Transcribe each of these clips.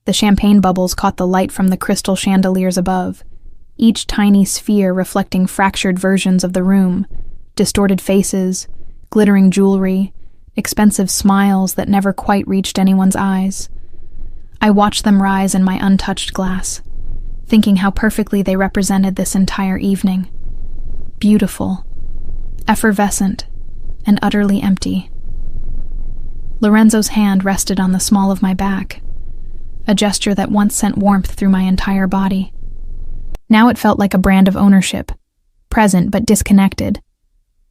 The champagne bubbles caught the light from the crystal chandeliers above, each tiny sphere reflecting fractured versions of the room, distorted faces, glittering jewelry, expensive smiles that never quite reached anyone's eyes. I watched them rise in my untouched glass, thinking how perfectly they represented this entire evening. Beautiful, effervescent, and utterly empty. Lorenzo's hand rested on the small of my back, a gesture that once sent warmth through my entire body. Now it felt like a brand of ownership, present but disconnected,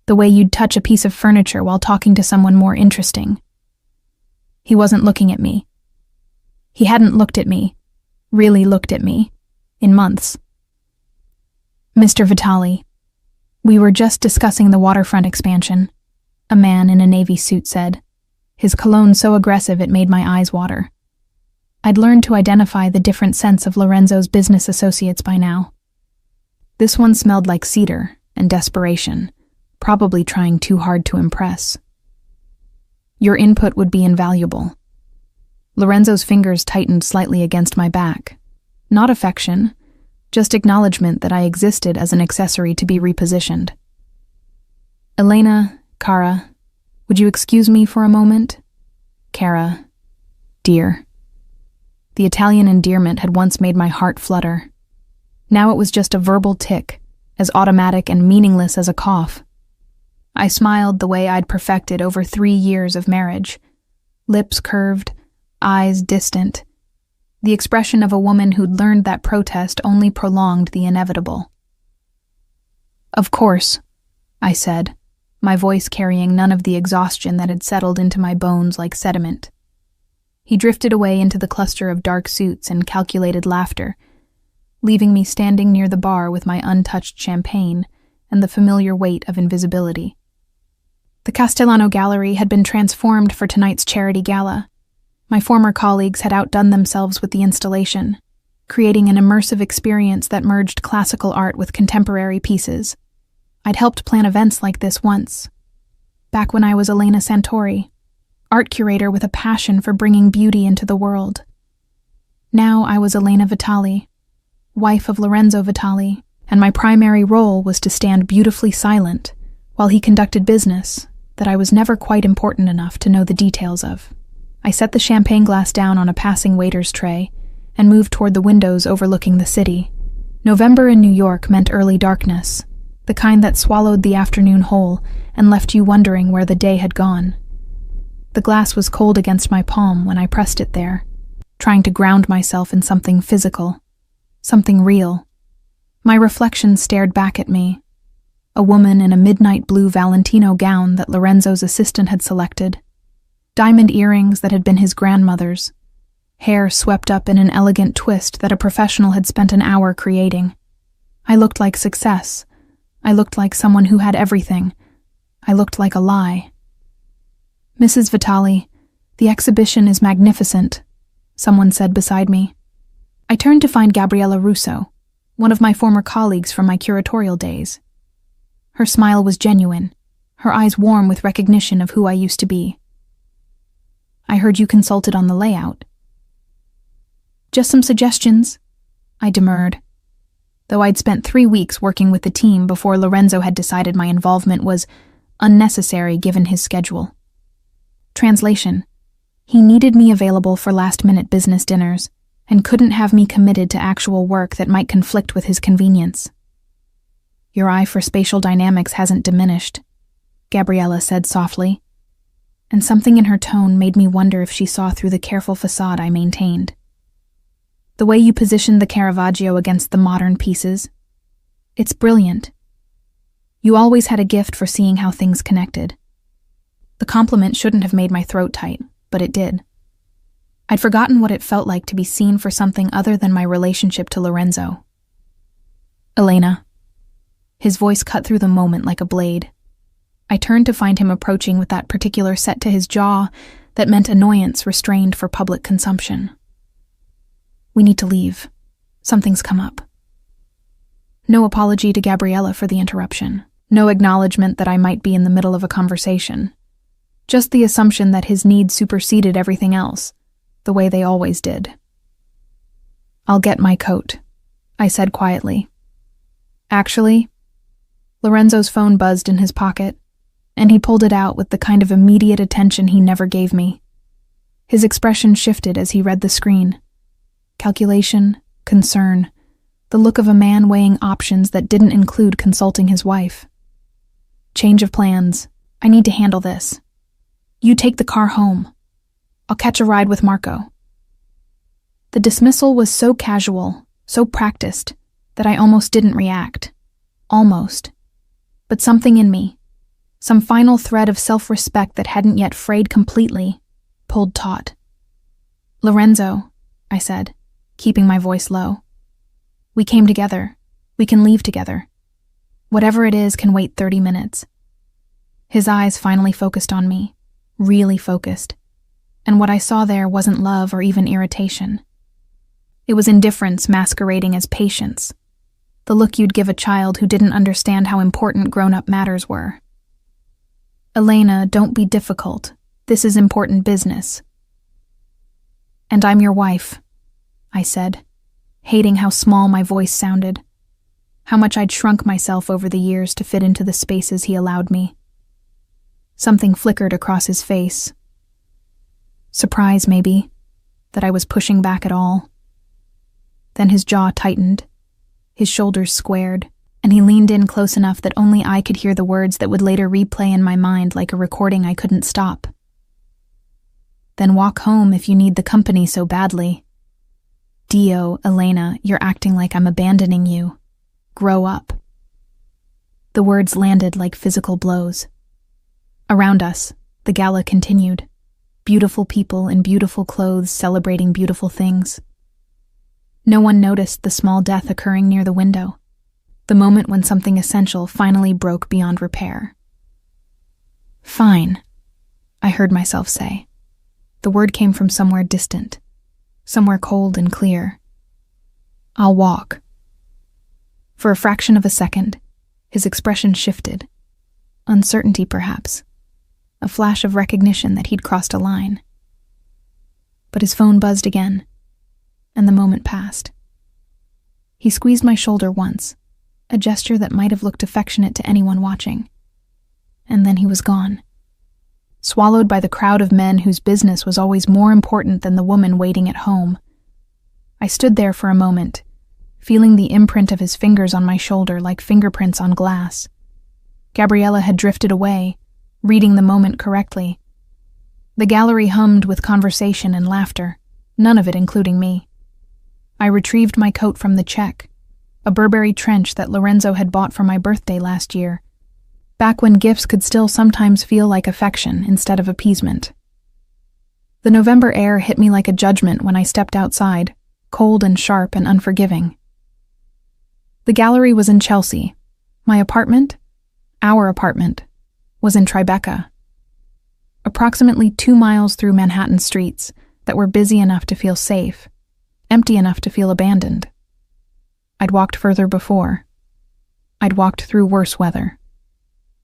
the way you'd touch a piece of furniture while talking to someone more interesting. He wasn't looking at me. He hadn't looked at me, really looked at me, in months. Mr. Vitali, we were just discussing the waterfront expansion, a man in a navy suit said, his cologne so aggressive it made my eyes water. I'd learned to identify the different scents of Lorenzo's business associates by now. This one smelled like cedar and desperation, probably trying too hard to impress. Your input would be invaluable. Lorenzo's fingers tightened slightly against my back. Not affection, just acknowledgement that I existed as an accessory to be repositioned. Elena, Cara, would you excuse me for a moment? Cara, dear. The Italian endearment had once made my heart flutter. Now it was just a verbal tick, as automatic and meaningless as a cough. I smiled the way I'd perfected over 3 years of marriage. Lips curved, eyes distant. The expression of a woman who'd learned that protest only prolonged the inevitable. Of course, I said, my voice carrying none of the exhaustion that had settled into my bones like sediment. He drifted away into the cluster of dark suits and calculated laughter, leaving me standing near the bar with my untouched champagne and the familiar weight of invisibility. The Castellano Gallery had been transformed for tonight's charity gala. My former colleagues had outdone themselves with the installation, creating an immersive experience that merged classical art with contemporary pieces. I'd helped plan events like this once, back when I was Elena Santori, art curator with a passion for bringing beauty into the world. Now I was Elena Vitali, wife of Lorenzo Vitali, and my primary role was to stand beautifully silent while he conducted business that I was never quite important enough to know the details of. I set the champagne glass down on a passing waiter's tray and moved toward the windows overlooking the city. November in New York meant early darkness, the kind that swallowed the afternoon whole and left you wondering where the day had gone. The glass was cold against my palm when I pressed it there, trying to ground myself in something physical, something real. My reflection stared back at me, a woman in a midnight blue Valentino gown that Lorenzo's assistant had selected, diamond earrings that had been his grandmother's, hair swept up in an elegant twist that a professional had spent an hour creating. I looked like success. I looked like someone who had everything. I looked like a lie. Mrs. Vitali, the exhibition is magnificent, someone said beside me. I turned to find Gabriella Russo, one of my former colleagues from my curatorial days. Her smile was genuine, her eyes warm with recognition of who I used to be. I heard you consulted on the layout. Just some suggestions, I demurred, though I'd spent 3 weeks working with the team before Lorenzo had decided my involvement was unnecessary given his schedule. Translation: he needed me available for last-minute business dinners and couldn't have me committed to actual work that might conflict with his convenience. Your eye for spatial dynamics hasn't diminished, Gabriella said softly, and something in her tone made me wonder if she saw through the careful facade I maintained. The way you positioned the Caravaggio against the modern pieces, it's brilliant. You always had a gift for seeing how things connected. The compliment shouldn't have made my throat tight, but it did. I'd forgotten what it felt like to be seen for something other than my relationship to Lorenzo. Elena. His voice cut through the moment like a blade. I turned to find him approaching with that particular set to his jaw that meant annoyance restrained for public consumption. We need to leave. Something's come up. No apology to Gabriella for the interruption. No acknowledgement that I might be in the middle of a conversation. Just the assumption that his needs superseded everything else, the way they always did. "I'll get my coat," I said quietly. Actually, Lorenzo's phone buzzed in his pocket, and he pulled it out with the kind of immediate attention he never gave me. His expression shifted as he read the screen. Calculation, concern, the look of a man weighing options that didn't include consulting his wife. "Change of plans. I need to handle this. You take the car home. I'll catch a ride with Marco." The dismissal was so casual, so practiced, that I almost didn't react. Almost. But something in me, some final thread of self-respect that hadn't yet frayed completely, pulled taut. "Lorenzo," I said, keeping my voice low. "We came together. We can leave together. Whatever it is can wait 30 minutes. His eyes finally focused on me, really focused, and what I saw there wasn't love or even irritation. It was indifference masquerading as patience, the look you'd give a child who didn't understand how important grown-up matters were. "Elena, don't be difficult. This is important business." "And I'm your wife," I said, hating how small my voice sounded, how much I'd shrunk myself over the years to fit into the spaces he allowed me. Something flickered across his face. Surprise, maybe, that I was pushing back at all. Then his jaw tightened, his shoulders squared, and he leaned in close enough that only I could hear the words that would later replay in my mind like a recording I couldn't stop. "Then walk home if you need the company so badly. Dio, Elena, you're acting like I'm abandoning you. Grow up." The words landed like physical blows. Around us, the gala continued. Beautiful people in beautiful clothes celebrating beautiful things. No one noticed the small death occurring near the window, the moment when something essential finally broke beyond repair. "Fine," I heard myself say. The word came from somewhere distant, somewhere cold and clear. "I'll walk." For a fraction of a second, his expression shifted. Uncertainty, perhaps. A flash of recognition that he'd crossed a line. But his phone buzzed again, and the moment passed. He squeezed my shoulder once, a gesture that might have looked affectionate to anyone watching. And then he was gone, swallowed by the crowd of men whose business was always more important than the woman waiting at home. I stood there for a moment, feeling the imprint of his fingers on my shoulder like fingerprints on glass. Gabriella had drifted away, reading the moment correctly. The gallery hummed with conversation and laughter, none of it including me. I retrieved my coat from the check, a Burberry trench that Lorenzo had bought for my birthday last year, back when gifts could still sometimes feel like affection instead of appeasement. The November air hit me like a judgment when I stepped outside, cold and sharp and unforgiving. The gallery was in Chelsea. My apartment, our apartment, was in Tribeca. Approximately 2 miles through Manhattan streets that were busy enough to feel safe, empty enough to feel abandoned. I'd walked further before. I'd walked through worse weather.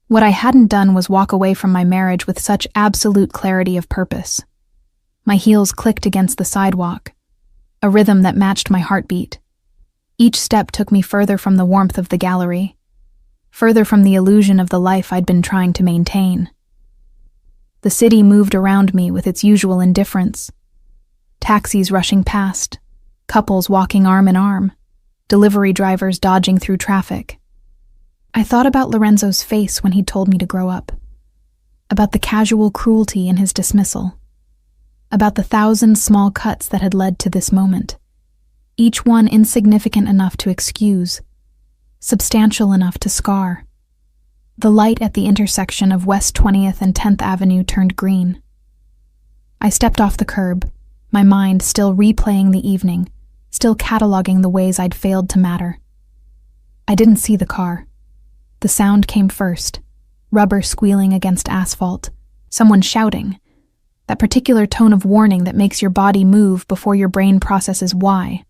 What I hadn't done was walk away from my marriage with such absolute clarity of purpose. My heels clicked against the sidewalk, a rhythm that matched my heartbeat. Each step took me further from the warmth of the gallery, further from the illusion of the life I'd been trying to maintain. The city moved around me with its usual indifference. Taxis rushing past, couples walking arm in arm, delivery drivers dodging through traffic. I thought about Lorenzo's face when he told me to grow up, about the casual cruelty in his dismissal, about the 1,000 small cuts that had led to this moment, each one insignificant enough to excuse, substantial enough to scar. The light at the intersection of West 20th and 10th Avenue turned green. I stepped off the curb, my mind still replaying the evening, still cataloging the ways I'd failed to matter. I didn't see the car. The sound came first, rubber squealing against asphalt, someone shouting, that particular tone of warning that makes your body move before your brain processes why.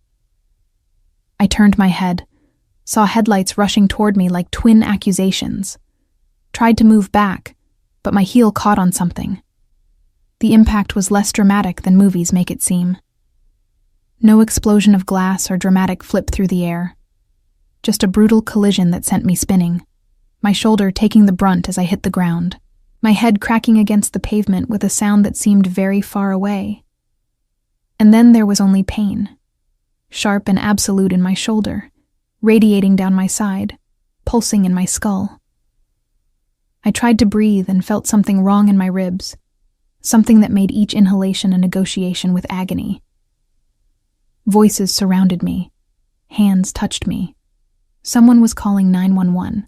I turned my head, saw headlights rushing toward me like twin accusations. Tried to move back, but my heel caught on something. The impact was less dramatic than movies make it seem. No explosion of glass or dramatic flip through the air. Just a brutal collision that sent me spinning, my shoulder taking the brunt as I hit the ground, my head cracking against the pavement with a sound that seemed very far away. And then there was only pain, sharp and absolute in my shoulder, radiating down my side, pulsing in my skull. I tried to breathe and felt something wrong in my ribs, something that made each inhalation a negotiation with agony. Voices surrounded me. Hands touched me. Someone was calling 911.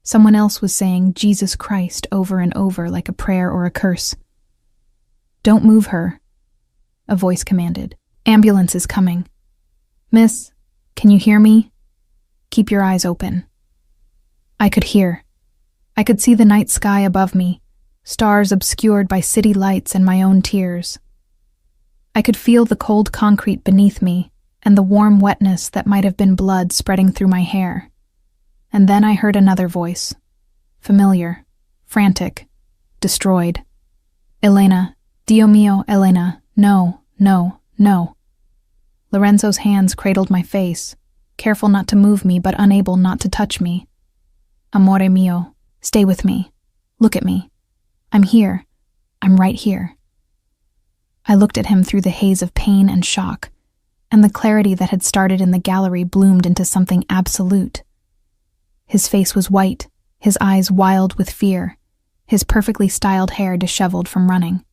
Someone else was saying Jesus Christ over and over like a prayer or a curse. "Don't move her," a voice commanded. "Ambulance is coming." "Miss, can you hear me? Keep your eyes open." I could hear. I could see the night sky above me, stars obscured by city lights and my own tears. I could feel the cold concrete beneath me and the warm wetness that might have been blood spreading through my hair. And then I heard another voice, familiar, frantic, destroyed. "Elena, Dio mio, Elena, no, no, no." Lorenzo's hands cradled my face, careful not to move me but unable not to touch me. "Amore mio, stay with me. Look at me. I'm here. I'm right here." I looked at him through the haze of pain and shock, and the clarity that had started in the gallery bloomed into something absolute. His face was white, his eyes wild with fear, his perfectly styled hair disheveled from running.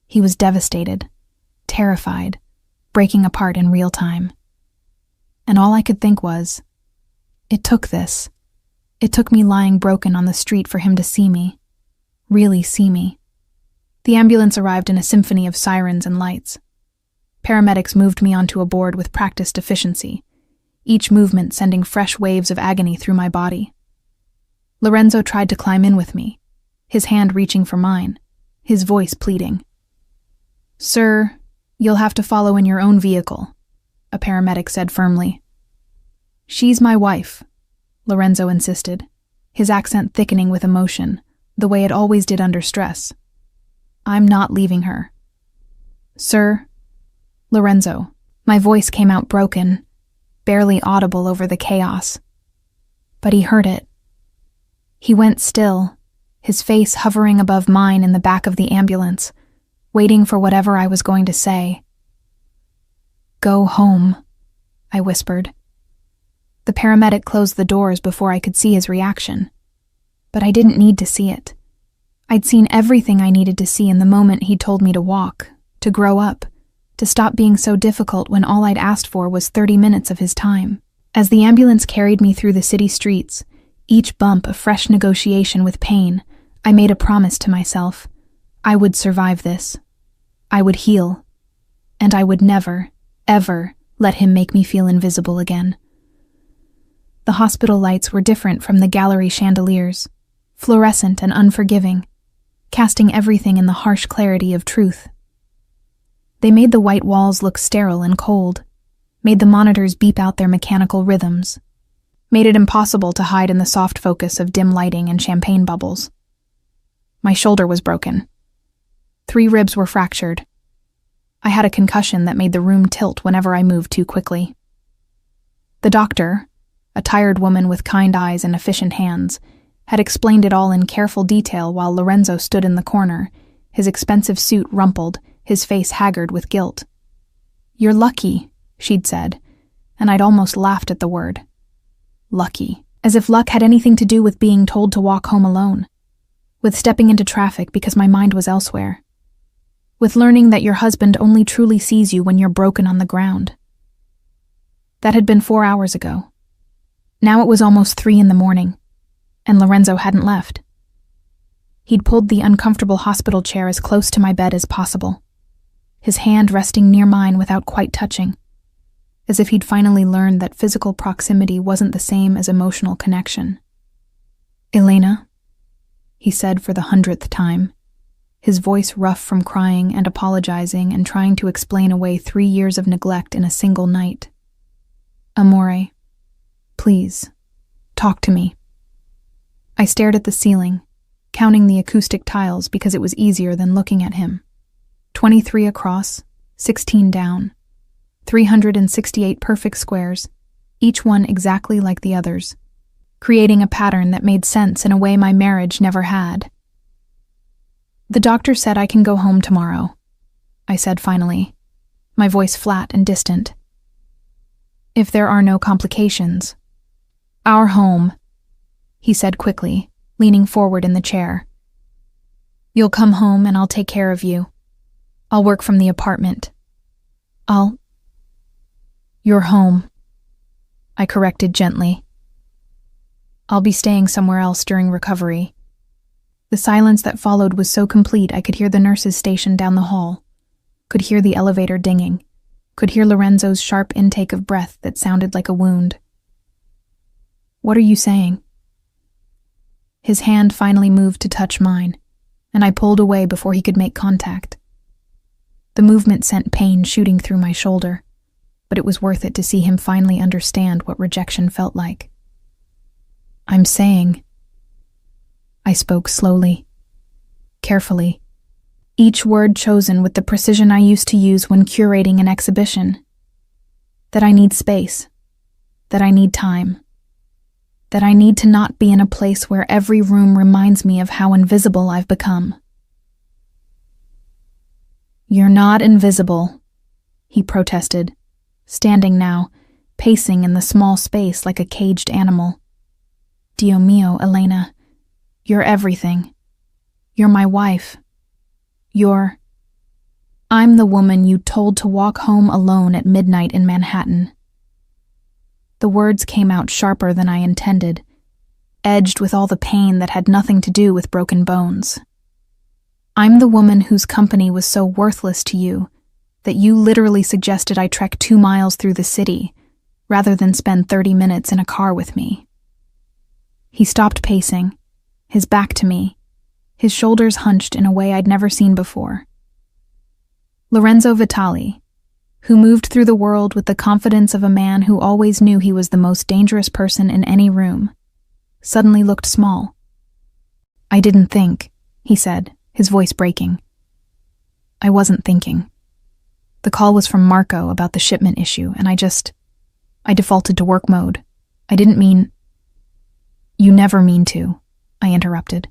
He was devastated, terrified, breaking apart in real time. And all I could think was, it took this. It took me lying broken on the street for him to see me, really see me. The ambulance arrived in a symphony of sirens and lights. Paramedics moved me onto a board with practiced efficiency, each movement sending fresh waves of agony through my body. Lorenzo tried to climb in with me, his hand reaching for mine, his voice pleading. "Sir, you'll have to follow in your own vehicle," a paramedic said firmly. "She's my wife," Lorenzo insisted, his accent thickening with emotion, the way it always did under stress. "I'm not leaving her." "Sir," Lorenzo, my voice came out broken, barely audible over the chaos. But he heard it. He went still, his face hovering above mine in the back of the ambulance, waiting for whatever I was going to say. "Go home," I whispered. The paramedic closed the doors before I could see his reaction. But I didn't need to see it. I'd seen everything I needed to see in the moment he told me to walk, to grow up, to stop being so difficult when all I'd asked for was 30 minutes of his time. As the ambulance carried me through the city streets, each bump a fresh negotiation with pain, I made a promise to myself. I would survive this. I would heal. And I would never, ever let him make me feel invisible again. The hospital lights were different from the gallery chandeliers, fluorescent and unforgiving, casting everything in the harsh clarity of truth. They made the white walls look sterile and cold, made the monitors beep out their mechanical rhythms, made it impossible to hide in the soft focus of dim lighting and champagne bubbles. My shoulder was broken. 3 ribs were fractured. I had a concussion that made the room tilt whenever I moved too quickly. The doctor, a tired woman with kind eyes and efficient hands, had explained it all in careful detail while Lorenzo stood in the corner, his expensive suit rumpled, his face haggard with guilt. "You're lucky," she'd said, and I'd almost laughed at the word. Lucky. As if luck had anything to do with being told to walk home alone, with stepping into traffic because my mind was elsewhere, with learning that your husband only truly sees you when you're broken on the ground. That had been 4 hours ago. Now it was almost 3 in the morning, and Lorenzo hadn't left. He'd pulled the uncomfortable hospital chair as close to my bed as possible, his hand resting near mine without quite touching, as if he'd finally learned that physical proximity wasn't the same as emotional connection. "Elena," he said for the 100th time, his voice rough from crying and apologizing and trying to explain away 3 years of neglect in a single night. "Amore, please, talk to me." I stared at the ceiling, counting the acoustic tiles because it was easier than looking at him. 23 across, 16 down. 368 perfect squares, each one exactly like the others, creating a pattern that made sense in a way my marriage never had. "The doctor said I can go home tomorrow," I said finally, my voice flat and distant. "If there are no complications." "Our home," he said quickly, leaning forward in the chair. "You'll come home and I'll take care of you. I'll work from the apartment. You're home," I corrected gently. "I'll be staying somewhere else during recovery." The silence that followed was so complete I could hear the nurses stationed down the hall, could hear the elevator dinging, could hear Lorenzo's sharp intake of breath that sounded like a wound. "What are you saying?" His hand finally moved to touch mine, and I pulled away before he could make contact. The movement sent pain shooting through my shoulder, but it was worth it to see him finally understand what rejection felt like. "I'm saying," I spoke slowly, carefully, each word chosen with the precision I used to use when curating an exhibition, "that I need space, that I need time, that I need to not be in a place where every room reminds me of how invisible I've become." "You're not invisible," he protested, standing now, pacing in the small space like a caged animal. "Dio mio, Elena, you're everything. You're my wife. I'm the woman you told to walk home alone at midnight in Manhattan." The words came out sharper than I intended, edged with all the pain that had nothing to do with broken bones. "I'm the woman whose company was so worthless to you that you literally suggested I trek 2 miles through the city rather than spend 30 minutes in a car with me." He stopped pacing, his back to me, his shoulders hunched in a way I'd never seen before. Lorenzo Vitali, who moved through the world with the confidence of a man who always knew he was the most dangerous person in any room, suddenly looked small. "I didn't think," he said, his voice breaking. "I wasn't thinking. The call was from Marco about the shipment issue, and I defaulted to work mode. I didn't mean—" "You never mean to," I interrupted.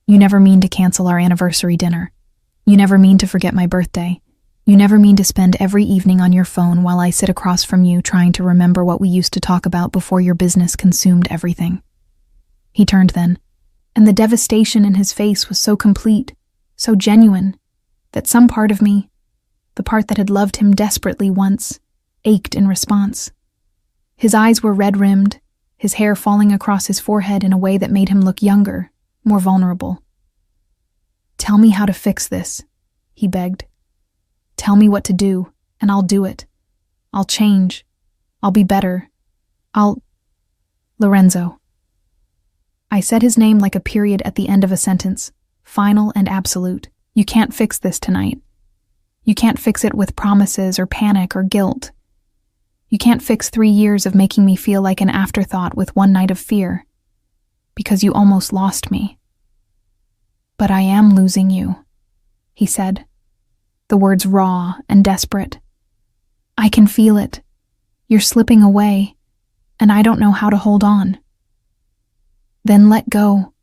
"You never mean to cancel our anniversary dinner. You never mean to forget my birthday. You never mean to spend every evening on your phone while I sit across from you trying to remember what we used to talk about before your business consumed everything." He turned then, and the devastation in his face was so complete, so genuine, that some part of me, the part that had loved him desperately once, ached in response. His eyes were red-rimmed, his hair falling across his forehead in a way that made him look younger, more vulnerable. "Tell me how to fix this," he begged. "Tell me what to do, and I'll do it. I'll change. I'll be better. Lorenzo." I said his name like a period at the end of a sentence, final and absolute. "You can't fix this tonight. You can't fix it with promises or panic or guilt. You can't fix 3 years of making me feel like an afterthought with 1 night of fear, because you almost lost me." "But I am losing you," he said, the words raw and desperate. "I can feel it. You're slipping away, and I don't know how to hold on." "Then let go,"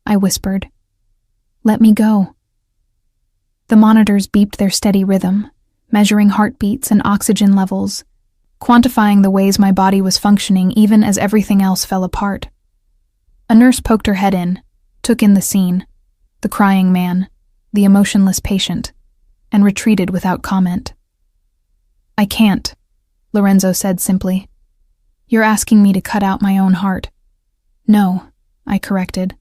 I whispered. "Let me go." The monitors beeped their steady rhythm, measuring heartbeats and oxygen levels, quantifying the ways my body was functioning even as everything else fell apart. A nurse poked her head in, took in the scene, the crying man, the emotionless patient, and retreated without comment. "I can't," Lorenzo said simply. "You're asking me to cut out my own heart." "No," I corrected,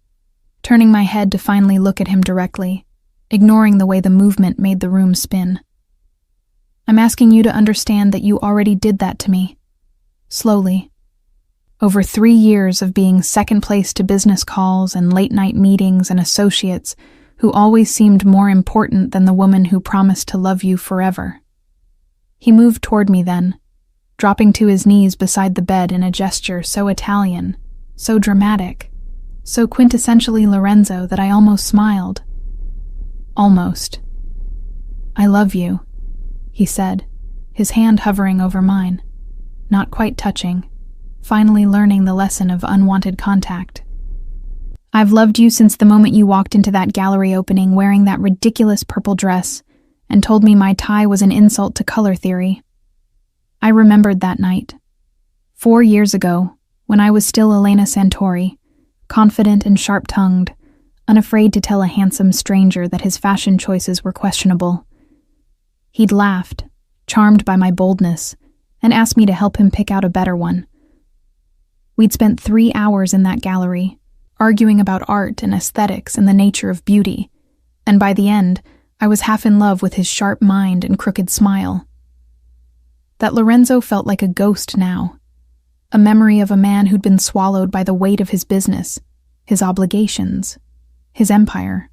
turning my head to finally look at him directly, ignoring the way the movement made the room spin. "I'm asking you to understand that you already did that to me. Slowly. Over 3 years of being second place to business calls and late-night meetings and associates who always seemed more important than the woman who promised to love you forever." He moved toward me then, dropping to his knees beside the bed in a gesture so Italian, so dramatic, so quintessentially Lorenzo that I almost smiled. "Almost. I love you," he said, his hand hovering over mine, not quite touching, finally learning the lesson of unwanted contact. "I've loved you since the moment you walked into that gallery opening wearing that ridiculous purple dress and told me my tie was an insult to color theory." I remembered that night. 4 years ago, when I was still Elena Santori, confident and sharp-tongued, unafraid to tell a handsome stranger that his fashion choices were questionable. He'd laughed, charmed by my boldness, and asked me to help him pick out a better one. We'd spent 3 hours in that gallery, arguing about art and aesthetics and the nature of beauty, and by the end, I was half in love with his sharp mind and crooked smile. That Lorenzo felt like a ghost now, a memory of a man who'd been swallowed by the weight of his business, his obligations, his empire.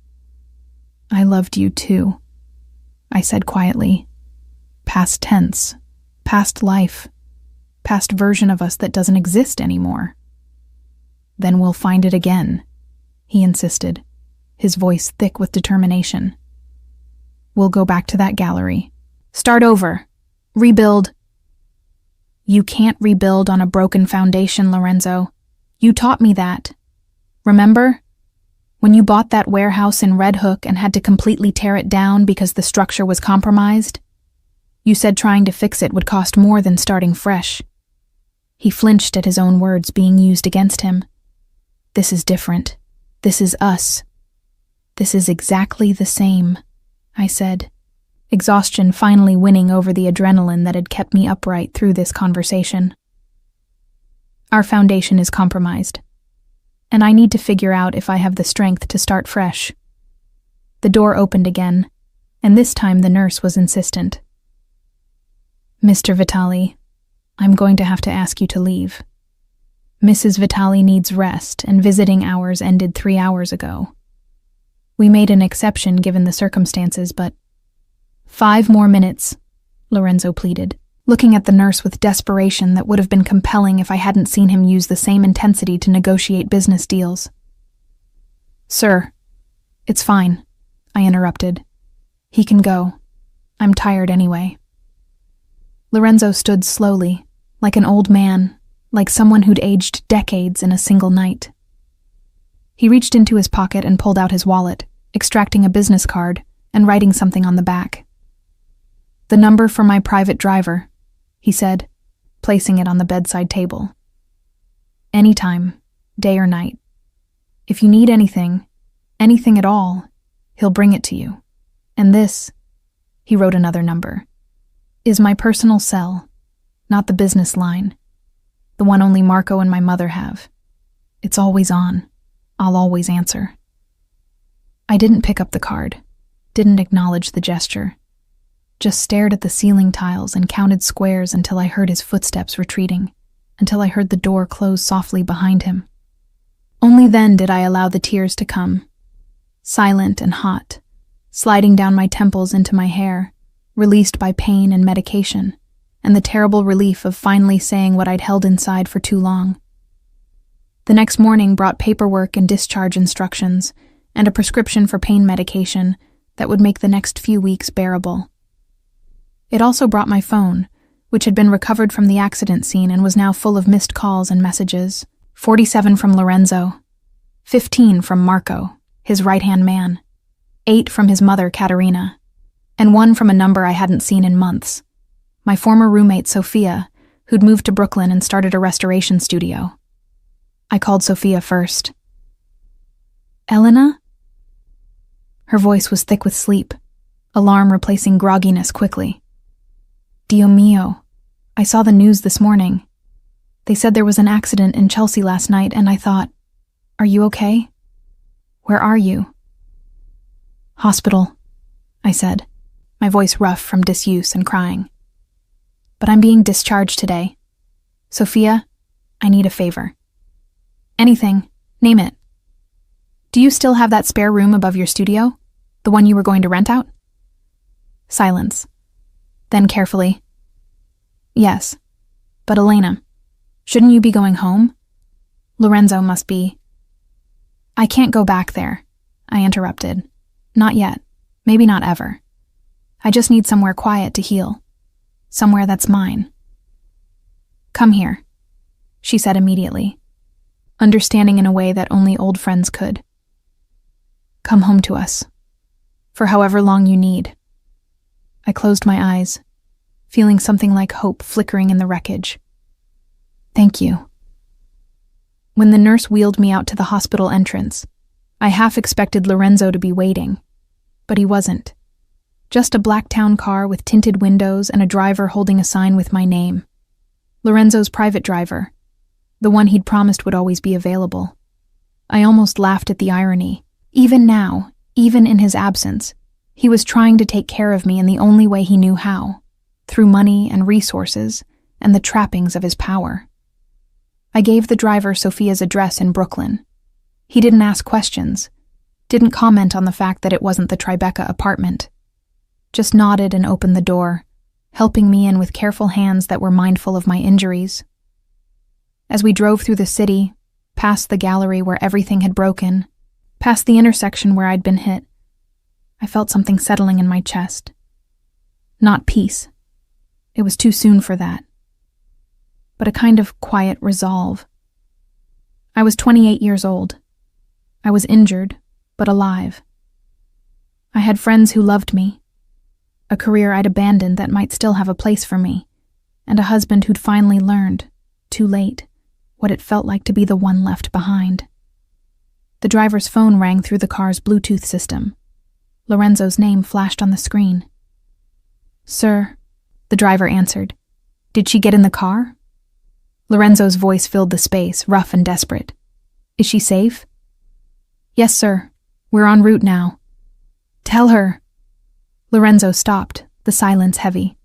"I loved you too," I said quietly. Past tense, past life, past version of us that doesn't exist anymore. "Then we'll find it again," he insisted, his voice thick with determination. "We'll go back to that gallery. Start over. Rebuild." "You can't rebuild on a broken foundation, Lorenzo. You taught me that. Remember? When you bought that warehouse in Red Hook and had to completely tear it down because the structure was compromised? You said trying to fix it would cost more than starting fresh." He flinched at his own words being used against him. "This is different. This is us. This is exactly the same," I said, exhaustion finally winning over the adrenaline that had kept me upright through this conversation. "Our foundation is compromised, and I need to figure out if I have the strength to start fresh." The door opened again, and this time the nurse was insistent. "Mr. Vitali, I'm going to have to ask you to leave. Mrs. Vitali needs rest, and visiting hours ended 3 hours ago. We made an exception given the circumstances, but—" "5 more minutes," Lorenzo pleaded, looking at the nurse with desperation that would have been compelling if I hadn't seen him use the same intensity to negotiate business deals. "Sir, it's fine," I interrupted. "He can go. I'm tired anyway." Lorenzo stood slowly, like an old man, like someone who'd aged decades in a single night. He reached into his pocket and pulled out his wallet, extracting a business card and writing something on the back. "The number for my private driver," he said, placing it on the bedside table. "Anytime, day or night. If you need anything at all, he'll bring it to you. And this," he wrote another number, "is my personal cell, not the business line. The one only Marco and my mother have. It's always on. I'll always answer." I didn't pick up the card, didn't acknowledge the gesture, just stared at the ceiling tiles and counted squares until I heard his footsteps retreating, until I heard the door close softly behind him. Only then did I allow the tears to come, silent and hot, sliding down my temples into my hair, released by pain and medication, and the terrible relief of finally saying what I'd held inside for too long. The next morning brought paperwork and discharge instructions, and a prescription for pain medication that would make the next few weeks bearable. It also brought my phone, which had been recovered from the accident scene and was now full of missed calls and messages. 47 from Lorenzo, 15 from Marco, his right-hand man, 8 from his mother, Katerina, and 1 from a number I hadn't seen in months. My former roommate, Sophia, who'd moved to Brooklyn and started a restoration studio. I called Sophia first. "Elena?" Her voice was thick with sleep, alarm replacing grogginess quickly. "Dio mio, I saw the news this morning. They said there was an accident in Chelsea last night, and I thought, are you okay? Where are you?" "Hospital," I said, my voice rough from disuse and crying. "But I'm being discharged today. Sophia, I need a favor." "Anything, name it." "Do you still have that spare room above your studio? The one you were going to rent out?" Silence. Then carefully, "Yes, but Elena, shouldn't you be going home? Lorenzo must be—" "I can't go back there," I interrupted. "Not yet. Maybe not ever. I just need somewhere quiet to heal. somewhere that's mine. Come here, she said immediately, understanding in a way that only old friends could. Come home to us, for however long you need. I closed my eyes, feeling something like hope flickering in the wreckage. Thank you. When the nurse wheeled me out to the hospital entrance, I half expected Lorenzo to be waiting, but he wasn't. Just a black town car with tinted windows and a driver holding a sign with my name. Lorenzo's private driver, the one he'd promised would always be available. I almost laughed at the irony. Even now, even in his absence, he was trying to take care of me in the only way he knew how, through money and resources and the trappings of his power. I gave the driver Sophia's address in Brooklyn. He didn't ask questions, didn't comment on the fact that it wasn't the Tribeca apartment, just nodded and opened the door, helping me in with careful hands that were mindful of my injuries. As we drove through the city, past the gallery where everything had broken, past the intersection where I'd been hit, I felt something settling in my chest. Not peace. It was too soon for that. But a kind of quiet resolve. I was 28 years old. I was injured, but alive. I had friends who loved me, a career I'd abandoned that might still have a place for me, and a husband who'd finally learned, too late, what it felt like to be the one left behind. The driver's phone rang through the car's Bluetooth system. Lorenzo's name flashed on the screen. Sir, the driver answered. Did she get in the car? Lorenzo's voice filled the space, rough and desperate. Is she safe? Yes, sir. We're en route now. Tell her. Lorenzo stopped, the silence heavy.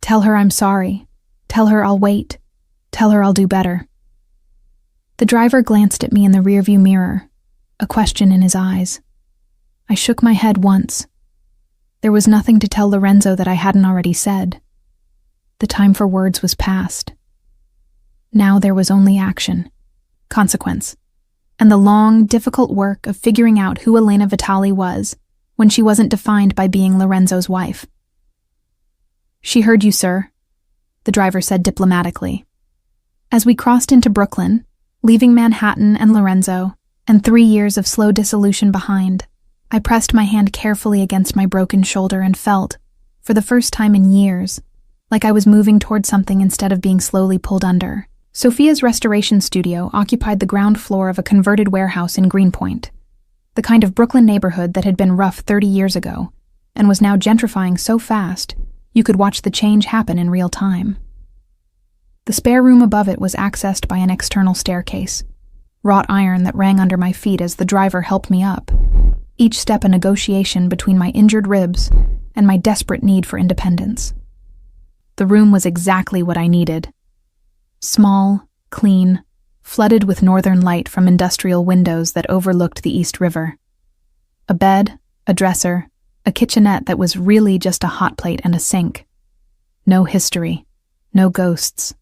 Tell her I'm sorry. Tell her I'll wait. Tell her I'll do better. The driver glanced at me in the rearview mirror, a question in his eyes. I shook my head once. There was nothing to tell Lorenzo that I hadn't already said. The time for words was past. Now there was only action, consequence, and the long, difficult work of figuring out who Elena Vitali was when she wasn't defined by being Lorenzo's wife. She heard you, sir, the driver said diplomatically. As we crossed into Brooklyn, leaving Manhattan and Lorenzo, and 3 years of slow dissolution behind, I pressed my hand carefully against my broken shoulder and felt, for the first time in years, like I was moving toward something instead of being slowly pulled under. Sophia's restoration studio occupied the ground floor of a converted warehouse in Greenpoint, the kind of Brooklyn neighborhood that had been rough 30 years ago and was now gentrifying so fast you could watch the change happen in real time. The spare room above it was accessed by an external staircase, wrought iron that rang under my feet as the driver helped me up, each step a negotiation between my injured ribs and my desperate need for independence. The room was exactly what I needed. Small, clean, flooded with northern light from industrial windows that overlooked the East River. A bed, a dresser, a kitchenette that was really just a hot plate and a sink. No history, no ghosts,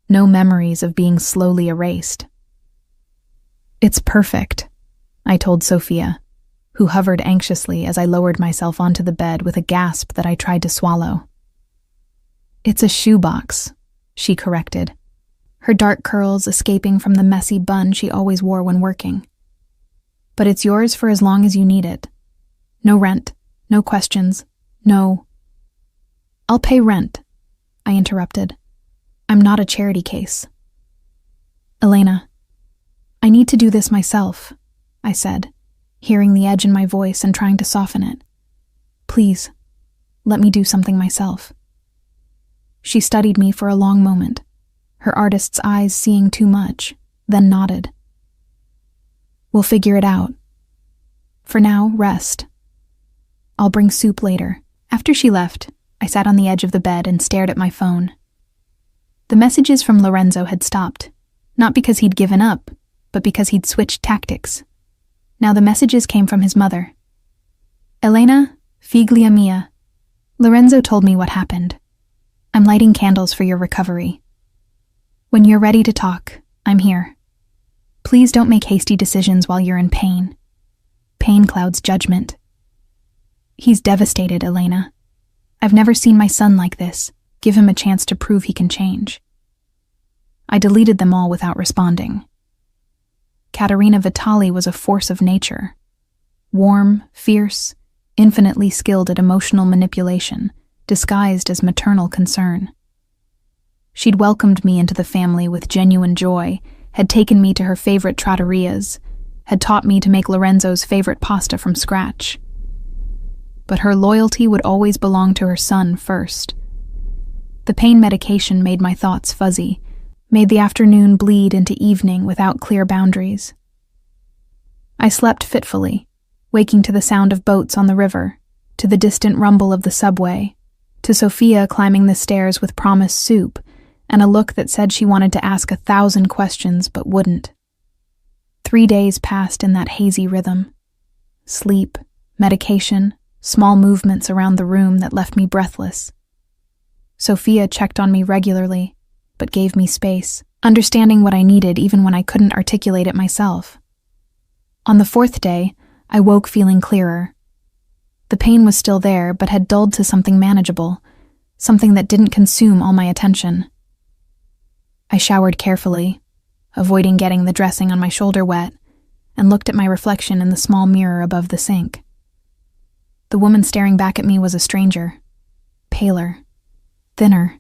no memories of being slowly erased. It's perfect, I told Sophia, who hovered anxiously as I lowered myself onto the bed with a gasp that I tried to swallow. It's a shoebox, she corrected, her dark curls escaping from the messy bun she always wore when working. But it's yours for as long as you need it. No rent, no questions, no... I'll pay rent, I interrupted. I'm not a charity case. Elena, I need to do this myself, I said, hearing the edge in my voice and trying to soften it. Please, let me do something myself. She studied me for a long moment, her artist's eyes seeing too much, then nodded. We'll figure it out. For now, rest. I'll bring soup later. After she left, I sat on the edge of the bed and stared at my phone. The messages from Lorenzo had stopped, not because he'd given up, but because he'd switched tactics. Now the messages came from his mother. Elena, figlia mia. Lorenzo told me what happened. I'm lighting candles for your recovery. When you're ready to talk, I'm here. Please don't make hasty decisions while you're in pain. Pain clouds judgment. He's devastated, Elena. I've never seen my son like this, give him a chance to prove he can change. I deleted them all without responding. Katerina Vitali was a force of nature. Warm, fierce, infinitely skilled at emotional manipulation, disguised as maternal concern. She'd welcomed me into the family with genuine joy, had taken me to her favorite trattorias, had taught me to make Lorenzo's favorite pasta from scratch. But her loyalty would always belong to her son first. The pain medication made my thoughts fuzzy, made the afternoon bleed into evening without clear boundaries. I slept fitfully, waking to the sound of boats on the river, to the distant rumble of the subway, to Sophia climbing the stairs with promised soup, and a look that said she wanted to ask 1,000 questions but wouldn't. 3 days passed in that hazy rhythm. Sleep, medication, small movements around the room that left me breathless. Sophia checked on me regularly, but gave me space, understanding what I needed even when I couldn't articulate it myself. On the 4th day, I woke feeling clearer. The pain was still there, but had dulled to something manageable, something that didn't consume all my attention. I showered carefully, avoiding getting the dressing on my shoulder wet, and looked at my reflection in the small mirror above the sink. The woman staring back at me was a stranger, paler, thinner,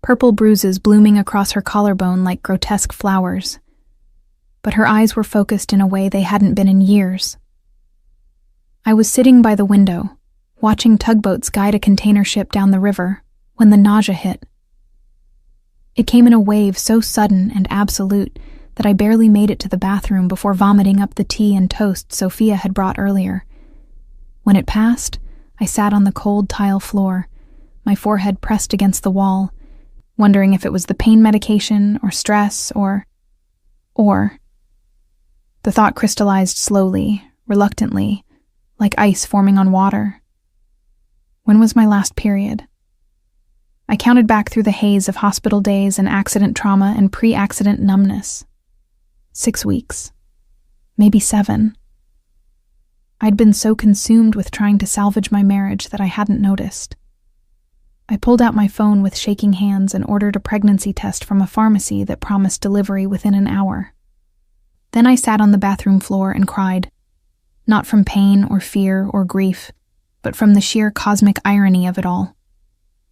purple bruises blooming across her collarbone like grotesque flowers. But her eyes were focused in a way they hadn't been in years. I was sitting by the window, watching tugboats guide a container ship down the river, when the nausea hit. It came in a wave so sudden and absolute that I barely made it to the bathroom before vomiting up the tea and toast Sophia had brought earlier. When it passed, I sat on the cold tile floor, my forehead pressed against the wall, wondering if it was the pain medication or stress or... The thought crystallized slowly, reluctantly, like ice forming on water. When was my last period? I counted back through the haze of hospital days and accident trauma and pre-accident numbness. 6 weeks. Maybe 7. I'd been so consumed with trying to salvage my marriage that I hadn't noticed. I pulled out my phone with shaking hands and ordered a pregnancy test from a pharmacy that promised delivery within an hour. Then I sat on the bathroom floor and cried, not from pain or fear or grief, but from the sheer cosmic irony of it all.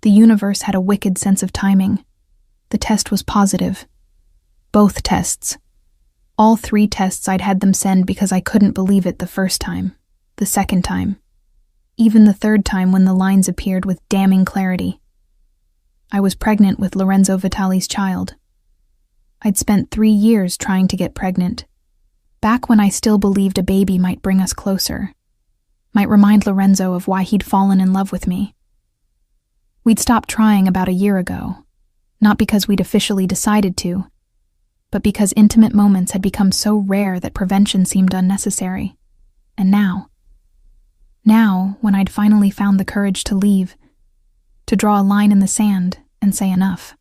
The universe had a wicked sense of timing. The test was positive. Both tests. All 3 tests I'd had them send because I couldn't believe it the first time, the second time, even the 3rd time when the lines appeared with damning clarity. I was pregnant with Lorenzo Vitali's child. I'd spent 3 years trying to get pregnant, back when I still believed a baby might bring us closer, might remind Lorenzo of why he'd fallen in love with me. We'd stopped trying about a year ago, not because we'd officially decided to, but because intimate moments had become so rare that prevention seemed unnecessary. And now, when I'd finally found the courage to leave, to draw a line in the sand and say enough.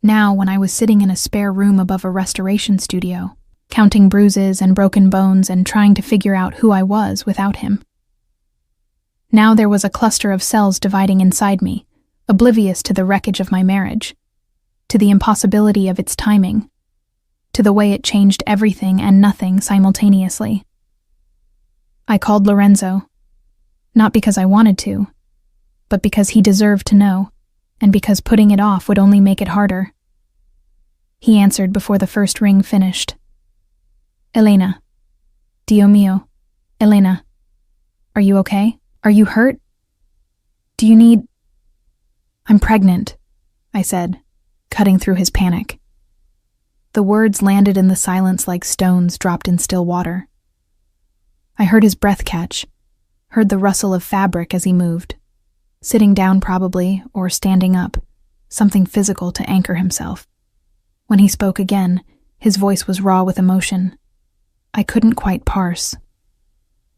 Now, when I was sitting in a spare room above a restoration studio, counting bruises and broken bones and trying to figure out who I was without him. Now there was a cluster of cells dividing inside me, oblivious to the wreckage of my marriage, to the impossibility of its timing, to the way it changed everything and nothing simultaneously. I called Lorenzo, not because I wanted to, but because he deserved to know, and because putting it off would only make it harder. He answered before the first ring finished. Elena. Dio mio. Elena. Are you okay? Are you hurt? Do you need... I'm pregnant, I said, cutting through his panic. The words landed in the silence like stones dropped in still water. I heard his breath catch, heard the rustle of fabric as he moved, sitting down probably, or standing up, something physical to anchor himself. When he spoke again, his voice was raw with emotion. I couldn't quite parse.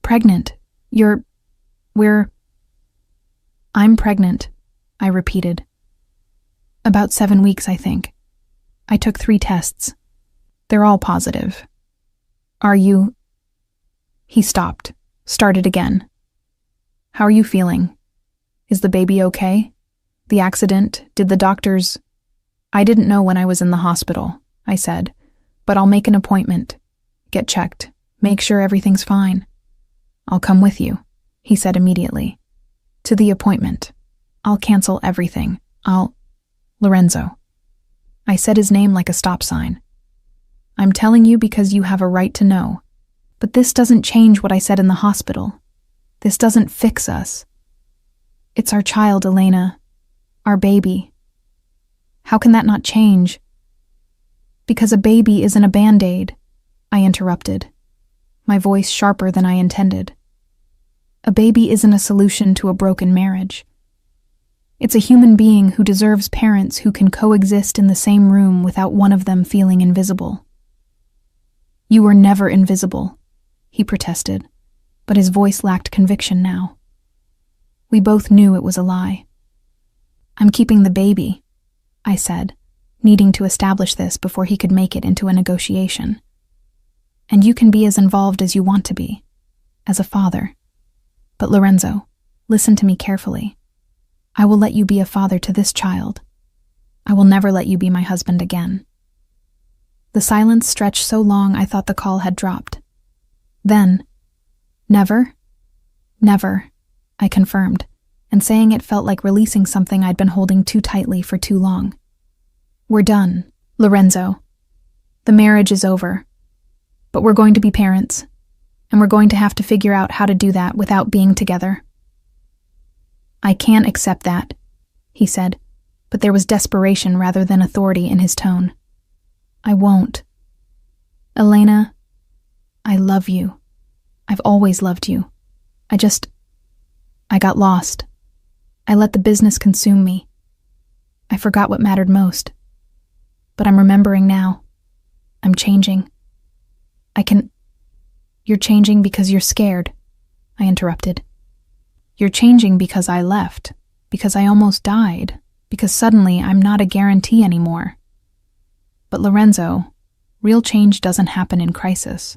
Pregnant. I'm pregnant, I repeated. About 7 weeks, I think. I took 3 tests. They're all positive. Are you... He stopped, started again. How are you feeling? Is the baby okay? The accident, did the doctors— I didn't know when I was in the hospital, I said, but I'll make an appointment. Get checked. Make sure everything's fine. I'll come with you, he said immediately. To the appointment. I'll cancel everything. Lorenzo. I said his name like a stop sign. I'm telling you because you have a right to know. But this doesn't change what I said in the hospital. This doesn't fix us. It's our child, Elena. Our baby. How can that not change? Because a baby isn't a Band-Aid, I interrupted, my voice sharper than I intended. A baby isn't a solution to a broken marriage. It's a human being who deserves parents who can coexist in the same room without one of them feeling invisible. You were never invisible, he protested, but his voice lacked conviction now. We both knew it was a lie. I'm keeping the baby, I said, needing to establish this before he could make it into a negotiation. And you can be as involved as you want to be, as a father. But Lorenzo, listen to me carefully. I will let you be a father to this child. I will never let you be my husband again. The silence stretched so long I thought the call had dropped. Then, never, I confirmed, and saying it felt like releasing something I'd been holding too tightly for too long. We're done, Lorenzo. The marriage is over. But we're going to be parents, and we're going to have to figure out how to do that without being together. I can't accept that, he said, but there was desperation rather than authority in his tone. I won't. Elena, I love you. I've always loved you. I got lost. I let the business consume me. I forgot what mattered most. But I'm remembering now. I'm changing. You're changing because you're scared, I interrupted. You're changing because I left, because I almost died, because suddenly I'm not a guarantee anymore. But Lorenzo, real change doesn't happen in crisis.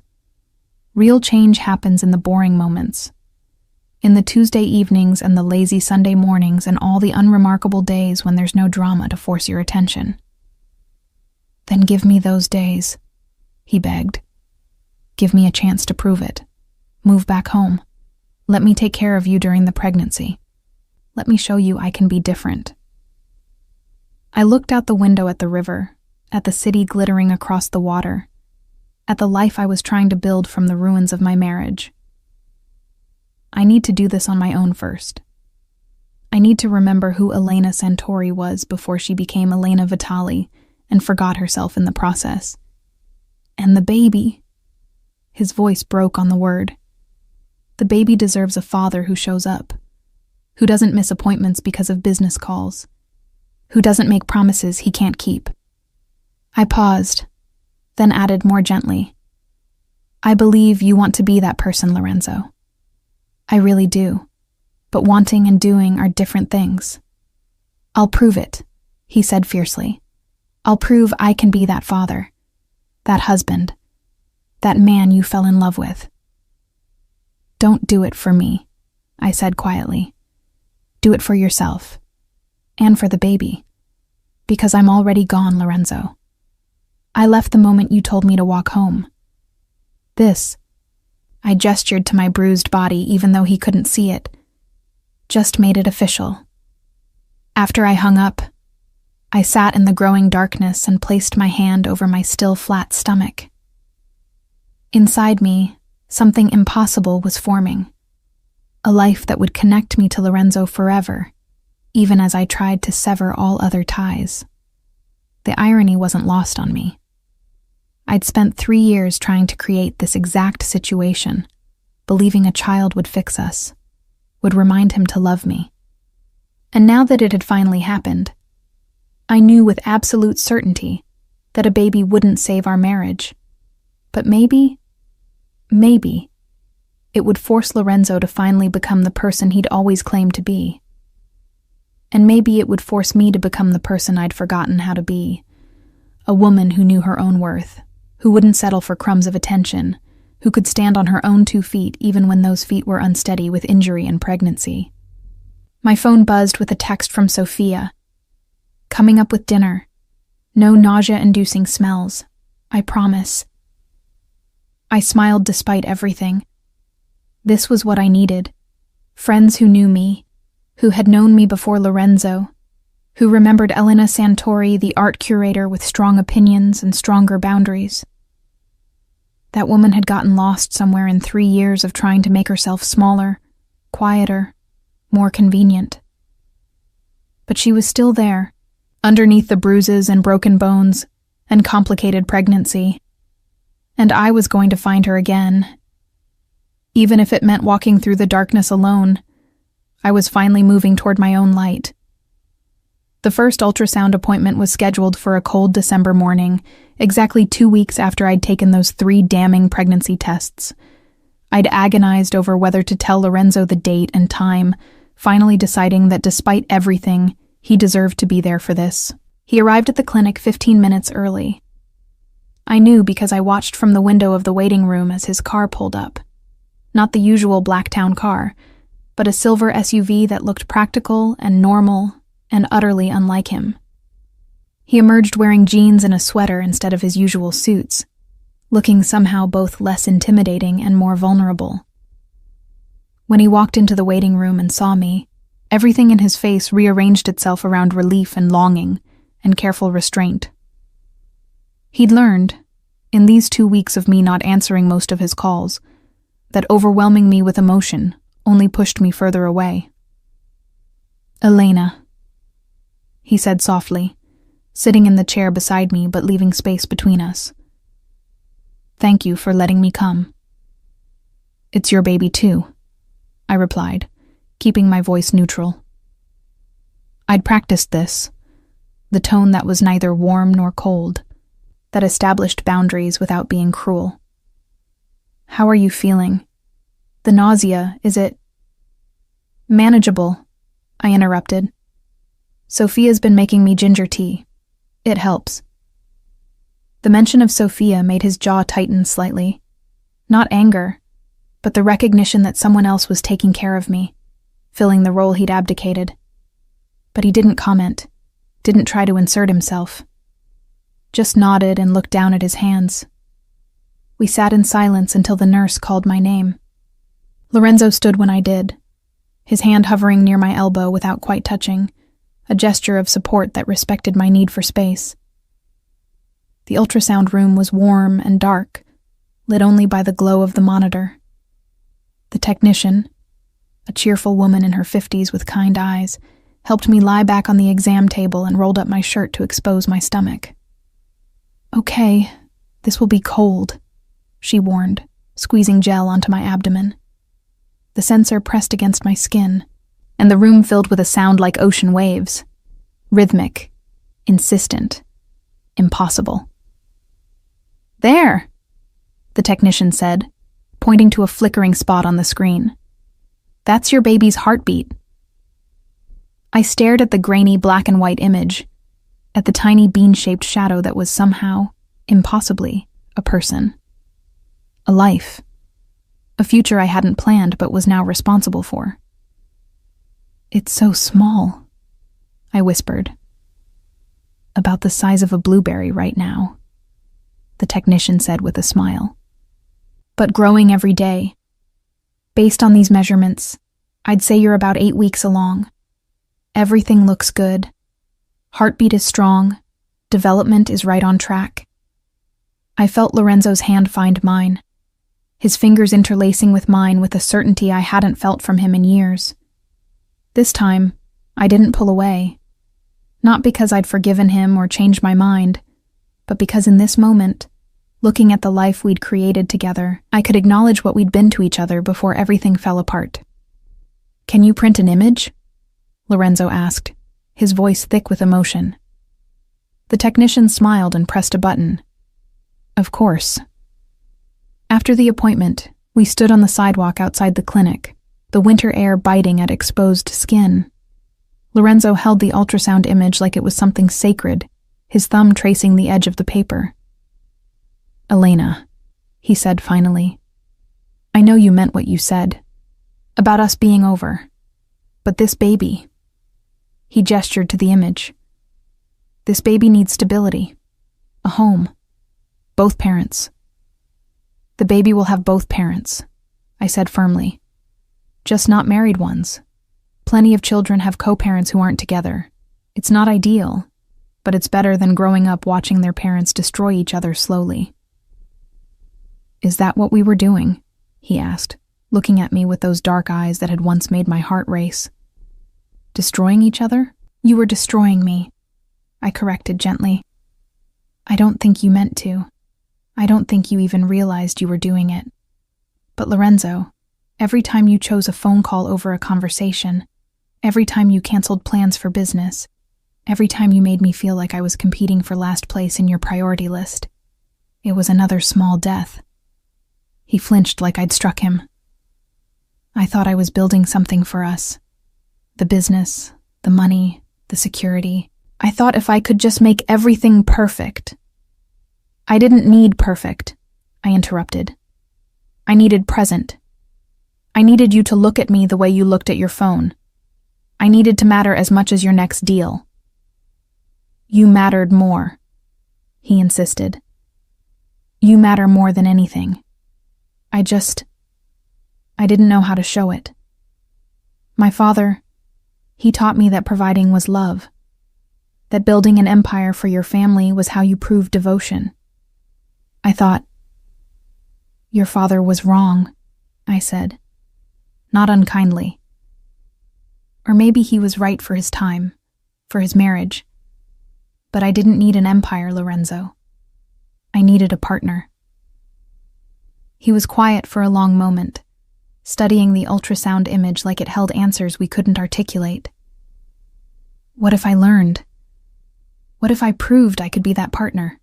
Real change happens in the boring moments. In the Tuesday evenings and the lazy Sunday mornings and all the unremarkable days when there's no drama to force your attention. Then give me those days, he begged. Give me a chance to prove it. Move back home. Let me take care of you during the pregnancy. Let me show you I can be different. I looked out the window at the river, at the city glittering across the water, at the life I was trying to build from the ruins of my marriage. I need to do this on my own first. I need to remember who Elena Santori was before she became Elena Vitali and forgot herself in the process. And the baby. His voice broke on the word. The baby deserves a father who shows up, who doesn't miss appointments because of business calls, who doesn't make promises he can't keep. I paused, then added more gently, I believe you want to be that person, Lorenzo. I really do, but wanting and doing are different things. I'll prove it, he said fiercely. I'll prove I can be that father, that husband, that man you fell in love with. Don't do it for me, I said quietly. Do it for yourself, and for the baby, because I'm already gone, Lorenzo. I left the moment you told me to walk home. I gestured to my bruised body even though he couldn't see it, just made it official. After I hung up, I sat in the growing darkness and placed my hand over my still flat stomach. Inside me, something impossible was forming. A life that would connect me to Lorenzo forever, even as I tried to sever all other ties. The irony wasn't lost on me. I'd spent 3 years trying to create this exact situation, believing a child would fix us, would remind him to love me. And now that it had finally happened, I knew with absolute certainty that a baby wouldn't save our marriage. But maybe, it would force Lorenzo to finally become the person he'd always claimed to be. And maybe it would force me to become the person I'd forgotten how to be. A woman who knew her own worth, who wouldn't settle for crumbs of attention, who could stand on her own 2 feet even when those feet were unsteady with injury and pregnancy. My phone buzzed with a text from Sophia. Coming up with dinner. No nausea-inducing smells. I promise. I smiled despite everything. This was what I needed. Friends who knew me, who had known me before Lorenzo, who remembered Elena Santori, the art curator with strong opinions and stronger boundaries. That woman had gotten lost somewhere in 3 years of trying to make herself smaller, quieter, more convenient. But she was still there, underneath the bruises and broken bones and complicated pregnancy. And I was going to find her again. Even if it meant walking through the darkness alone, I was finally moving toward my own light. The first ultrasound appointment was scheduled for a cold December morning, exactly 2 weeks after I'd taken those 3 damning pregnancy tests. I'd agonized over whether to tell Lorenzo the date and time, finally deciding that despite everything, he deserved to be there for this. He arrived at the clinic 15 minutes early. I knew because I watched from the window of the waiting room as his car pulled up. Not the usual Blacktown car, but a silver SUV that looked practical and normal and utterly unlike him. He emerged wearing jeans and a sweater instead of his usual suits, looking somehow both less intimidating and more vulnerable. When he walked into the waiting room and saw me, everything in his face rearranged itself around relief and longing and careful restraint. He'd learned, in these 2 weeks of me not answering most of his calls, that overwhelming me with emotion only pushed me further away. "Elena," he said softly, sitting in the chair beside me but leaving space between us. "Thank you for letting me come." "It's your baby too," I replied, keeping my voice neutral. I'd practiced this, the tone that was neither warm nor cold, that established boundaries without being cruel. "How are you feeling? The nausea, is it—" "Manageable," I interrupted. "Sophia's been making me ginger tea. It helps." The mention of Sophia made his jaw tighten slightly. Not anger, but the recognition that someone else was taking care of me, filling the role he'd abdicated. But he didn't comment, didn't try to insert himself. Just nodded and looked down at his hands. We sat in silence until the nurse called my name. Lorenzo stood when I did, his hand hovering near my elbow without quite touching, a gesture of support that respected my need for space. The ultrasound room was warm and dark, lit only by the glow of the monitor. The technician, a cheerful woman in her 50s with kind eyes, helped me lie back on the exam table and rolled up my shirt to expose my stomach. "Okay, this will be cold," she warned, squeezing gel onto my abdomen. The sensor pressed against my skin, and the room filled with a sound like ocean waves. Rhythmic, insistent, impossible. "There," the technician said, pointing to a flickering spot on the screen. "That's your baby's heartbeat." I stared at the grainy black and white image, at the tiny bean-shaped shadow that was somehow, impossibly, a person. A life. A future I hadn't planned but was now responsible for. "It's so small," I whispered. "About the size of a blueberry right now," the technician said with a smile. "But growing every day. Based on these measurements, I'd say you're about 8 weeks along. Everything looks good. Heartbeat is strong. Development is right on track." I felt Lorenzo's hand find mine, his fingers interlacing with mine with a certainty I hadn't felt from him in years. This time, I didn't pull away. Not because I'd forgiven him or changed my mind, but because in this moment, looking at the life we'd created together, I could acknowledge what we'd been to each other before everything fell apart. "Can you print an image?" Lorenzo asked, his voice thick with emotion. The technician smiled and pressed a button. "Of course." After the appointment, we stood on the sidewalk outside the clinic, the winter air biting at exposed skin. Lorenzo held the ultrasound image like it was something sacred, his thumb tracing the edge of the paper. "Elena," he said finally, "I know you meant what you said. About us being over. But this baby, he gestured to the image. This baby needs stability, a home, both parents. The baby will have both parents, I said firmly. Just not married ones. Plenty of children have co-parents who aren't together. It's not ideal, but it's better than growing up watching their parents destroy each other slowly. Is that what we were doing? He asked, looking at me with those dark eyes that had once made my heart race. Destroying each other? You were destroying me, I corrected gently. I don't think you meant to. I don't think you even realized you were doing it. But Lorenzo, every time you chose a phone call over a conversation, every time you canceled plans for business, every time you made me feel like I was competing for last place in your priority list, it was another small death. He flinched like I'd struck him. I thought I was building something for us. The business, the money, the security. I thought if I could just make everything perfect. I didn't need perfect, I interrupted. I needed present. I needed you to look at me the way you looked at your phone. I needed to matter as much as your next deal. You mattered more, he insisted. You matter more than anything. I didn't know how to show it. My father, he taught me that providing was love, that building an empire for your family was how you proved devotion. I thought, your father was wrong, I said, not unkindly. Or maybe he was right for his time, for his marriage. But I didn't need an empire, Lorenzo. I needed a partner. He was quiet for a long moment, studying the ultrasound image like it held answers we couldn't articulate. What if I learned? What if I proved I could be that partner?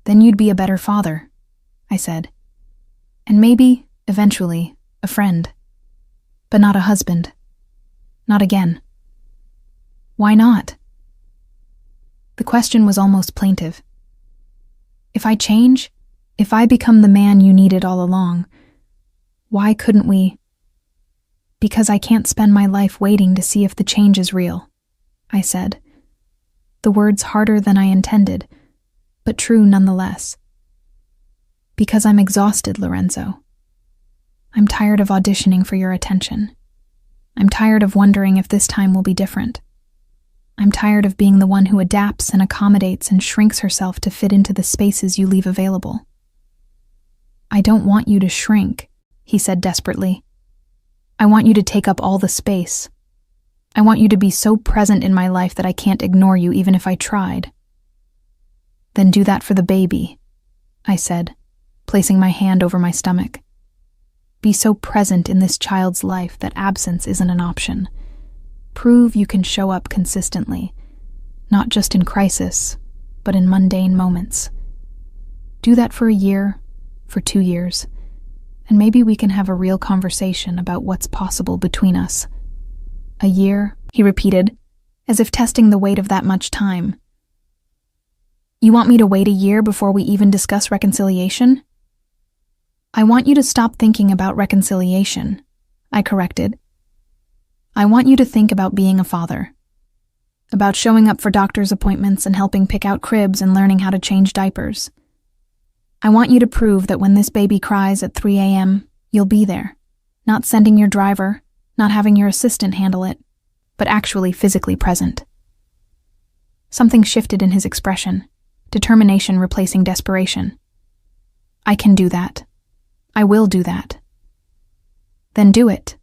Then you'd be a better father, I said. And maybe, eventually, a friend. But not a husband. Not again. Why not? The question was almost plaintive. If I change, if I become the man you needed all along, why couldn't we? Because I can't spend my life waiting to see if the change is real, I said. The words harder than I intended, but true nonetheless. Because I'm exhausted, Lorenzo. I'm tired of auditioning for your attention. I'm tired of wondering if this time will be different. I'm tired of being the one who adapts and accommodates and shrinks herself to fit into the spaces you leave available. I don't want you to shrink, he said desperately. I want you to take up all the space. I want you to be so present in my life that I can't ignore you even if I tried. Then do that for the baby, I said, placing my hand over my stomach. Be so present in this child's life that absence isn't an option. Prove you can show up consistently, not just in crisis, but in mundane moments. Do that for a year, for 2 years, and maybe we can have a real conversation about what's possible between us. A year, he repeated, as if testing the weight of that much time. You want me to wait a year before we even discuss reconciliation? I want you to stop thinking about reconciliation, I corrected. I want you to think about being a father, about showing up for doctor's appointments and helping pick out cribs and learning how to change diapers. I want you to prove that when this baby cries at 3 a.m., you'll be there, not sending your driver, not having your assistant handle it, but actually physically present. Something shifted in his expression, determination replacing desperation. I can do that. I will do that. Then do it,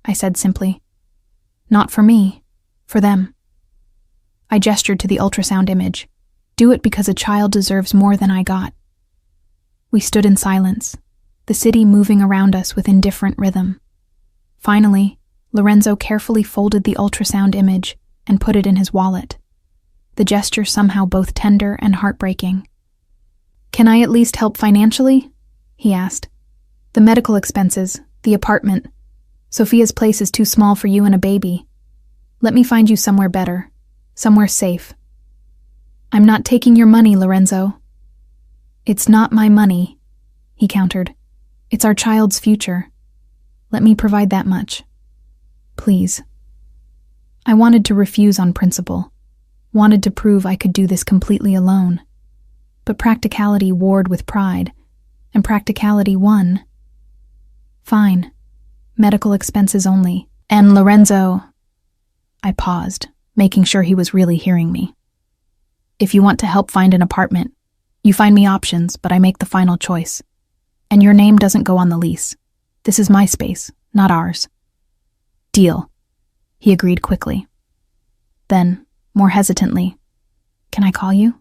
I said simply. Not for me, for them. I gestured to the ultrasound image. Do it because a child deserves more than I got. We stood in silence, the city moving around us with indifferent rhythm. Finally, Lorenzo carefully folded the ultrasound image and put it in his wallet, the gesture somehow both tender and heartbreaking. Can I at least help financially? He asked. The medical expenses, the apartment. Sophia's place is too small for you and a baby. Let me find you somewhere better, somewhere safe. I'm not taking your money, Lorenzo. It's not my money, he countered. It's our child's future. Let me provide that much. Please. I wanted to refuse on principle, wanted to prove I could do this completely alone. But practicality warred with pride, and practicality won. Fine. Medical expenses only. And Lorenzo... I paused, making sure he was really hearing me. If you want to help find an apartment, you find me options, but I make the final choice. And your name doesn't go on the lease. This is my space, not ours. Deal. He agreed quickly. Then, more hesitantly, can I call you?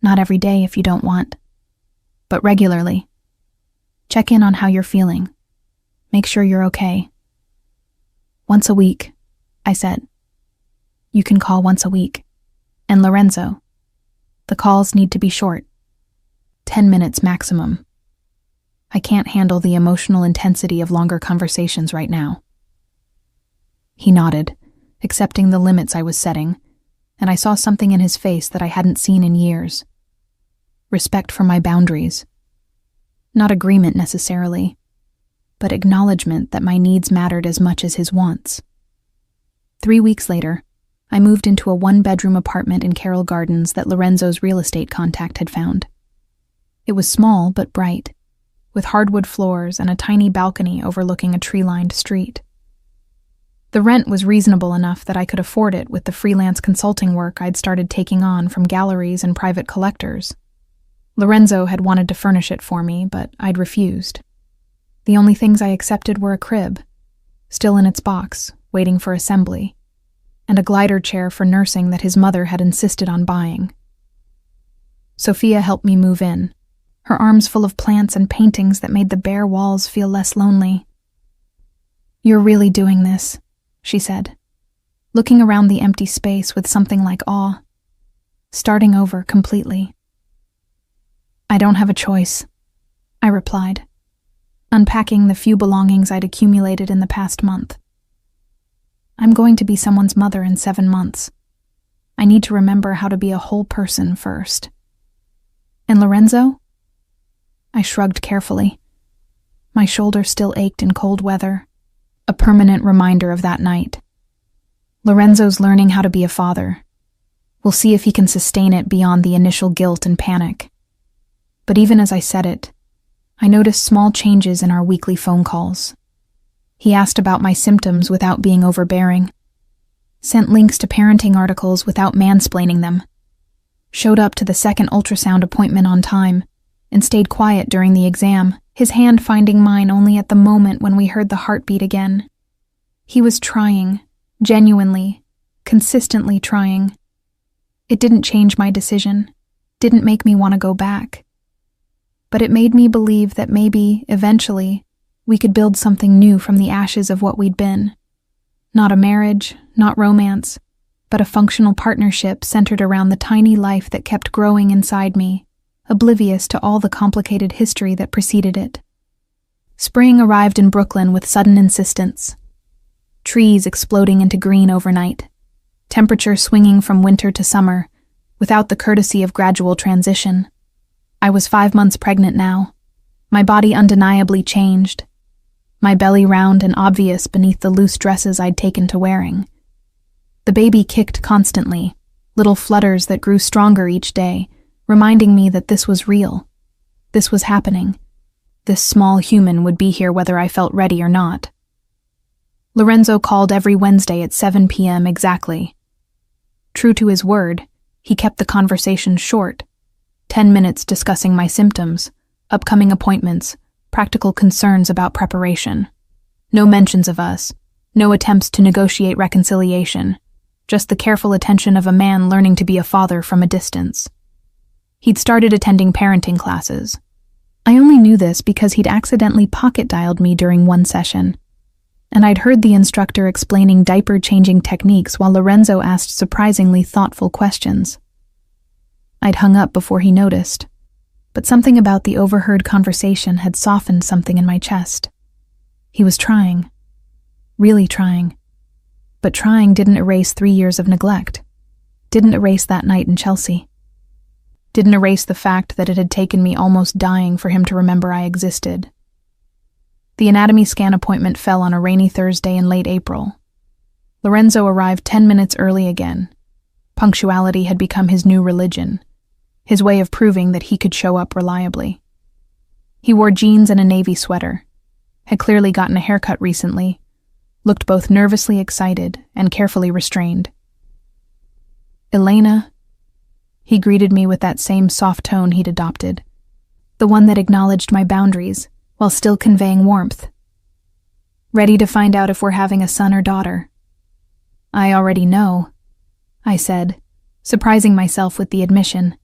Not every day if you don't want, but regularly. Check in on how you're feeling. Make sure you're okay. Once a week, I said. You can call once a week. And Lorenzo, the calls need to be short. 10 minutes maximum. I can't handle the emotional intensity of longer conversations right now. He nodded, accepting the limits I was setting, and I saw something in his face that I hadn't seen in years. Respect for my boundaries. Not agreement necessarily, but acknowledgement that my needs mattered as much as his wants. 3 weeks later, I moved into a one-bedroom apartment in Carroll Gardens that Lorenzo's real estate contact had found. It was small but bright, with hardwood floors and a tiny balcony overlooking a tree-lined street. The rent was reasonable enough that I could afford it with the freelance consulting work I'd started taking on from galleries and private collectors. Lorenzo had wanted to furnish it for me, but I'd refused. The only things I accepted were a crib, still in its box, waiting for assembly, and a glider chair for nursing that his mother had insisted on buying. Sophia helped me move in, her arms full of plants and paintings that made the bare walls feel less lonely. "You're really doing this," she said, looking around the empty space with something like awe, starting over completely. "I don't have a choice," I replied, unpacking the few belongings I'd accumulated in the past month. "I'm going to be someone's mother in 7 months. I need to remember how to be a whole person first." "And Lorenzo?" I shrugged carefully. My shoulder still ached in cold weather, a permanent reminder of that night. Lorenzo's learning how to be a father. We'll see if he can sustain it beyond the initial guilt and panic. But even as I said it, I noticed small changes in our weekly phone calls. He asked about my symptoms without being overbearing, sent links to parenting articles without mansplaining them, showed up to the second ultrasound appointment on time, and stayed quiet during the exam, his hand finding mine only at the moment when we heard the heartbeat again. He was trying, genuinely, consistently trying. It didn't change my decision, didn't make me want to go back. But it made me believe that maybe, eventually, we could build something new from the ashes of what we'd been. Not a marriage, not romance, but a functional partnership centered around the tiny life that kept growing inside me, oblivious to all the complicated history that preceded it. Spring arrived in Brooklyn with sudden insistence. Trees exploding into green overnight, temperature swinging from winter to summer, without the courtesy of gradual transition. I was 5 months pregnant now. My body undeniably changed. My belly round and obvious beneath the loose dresses I'd taken to wearing. The baby kicked constantly, little flutters that grew stronger each day, reminding me that this was real. This was happening. This small human would be here whether I felt ready or not. Lorenzo called every Wednesday at 7 p.m. exactly. True to his word, he kept the conversation short, 10 minutes discussing my symptoms, upcoming appointments, practical concerns about preparation. No mentions of us, no attempts to negotiate reconciliation, just the careful attention of a man learning to be a father from a distance. He'd started attending parenting classes. I only knew this because he'd accidentally pocket-dialed me during one session, and I'd heard the instructor explaining diaper-changing techniques while Lorenzo asked surprisingly thoughtful questions. I'd hung up before he noticed, but something about the overheard conversation had softened something in my chest. He was trying. Really trying. But trying didn't erase 3 years of neglect. Didn't erase that night in Chelsea. Didn't erase the fact that it had taken me almost dying for him to remember I existed. The anatomy scan appointment fell on a rainy Thursday in late April. Lorenzo arrived 10 minutes early again. Punctuality had become his new religion, his way of proving that he could show up reliably. He wore jeans and a navy sweater, had clearly gotten a haircut recently, looked both nervously excited and carefully restrained. "Elena," he greeted me with that same soft tone he'd adopted, the one that acknowledged my boundaries while still conveying warmth. "Ready to find out if we're having a son or daughter?" "I already know," I said, surprising myself with the admission.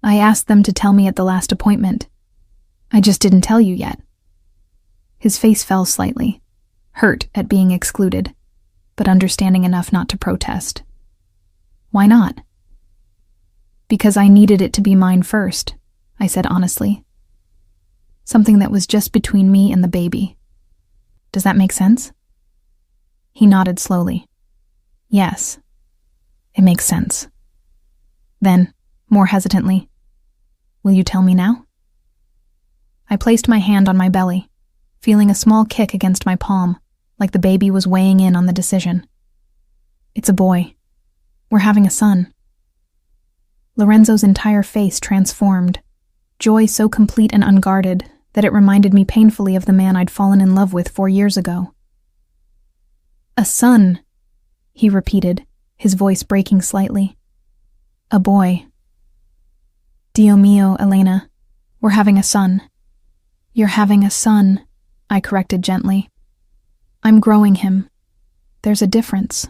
"I asked them to tell me at the last appointment. I just didn't tell you yet." His face fell slightly, hurt at being excluded, but understanding enough not to protest. "Why not?" "Because I needed it to be mine first," I said honestly. "Something that was just between me and the baby. Does that make sense?" He nodded slowly. "Yes, it makes sense." Then, more hesitantly, "Will you tell me now?" I placed my hand on my belly, feeling a small kick against my palm, like the baby was weighing in on the decision. "It's a boy. We're having a son." Lorenzo's entire face transformed, joy so complete and unguarded that it reminded me painfully of the man I'd fallen in love with 4 years ago. "A son," he repeated, his voice breaking slightly. "A boy." "Dio mio, Elena, we're having a son." "You're having a son," I corrected gently. "I'm growing him. There's a difference."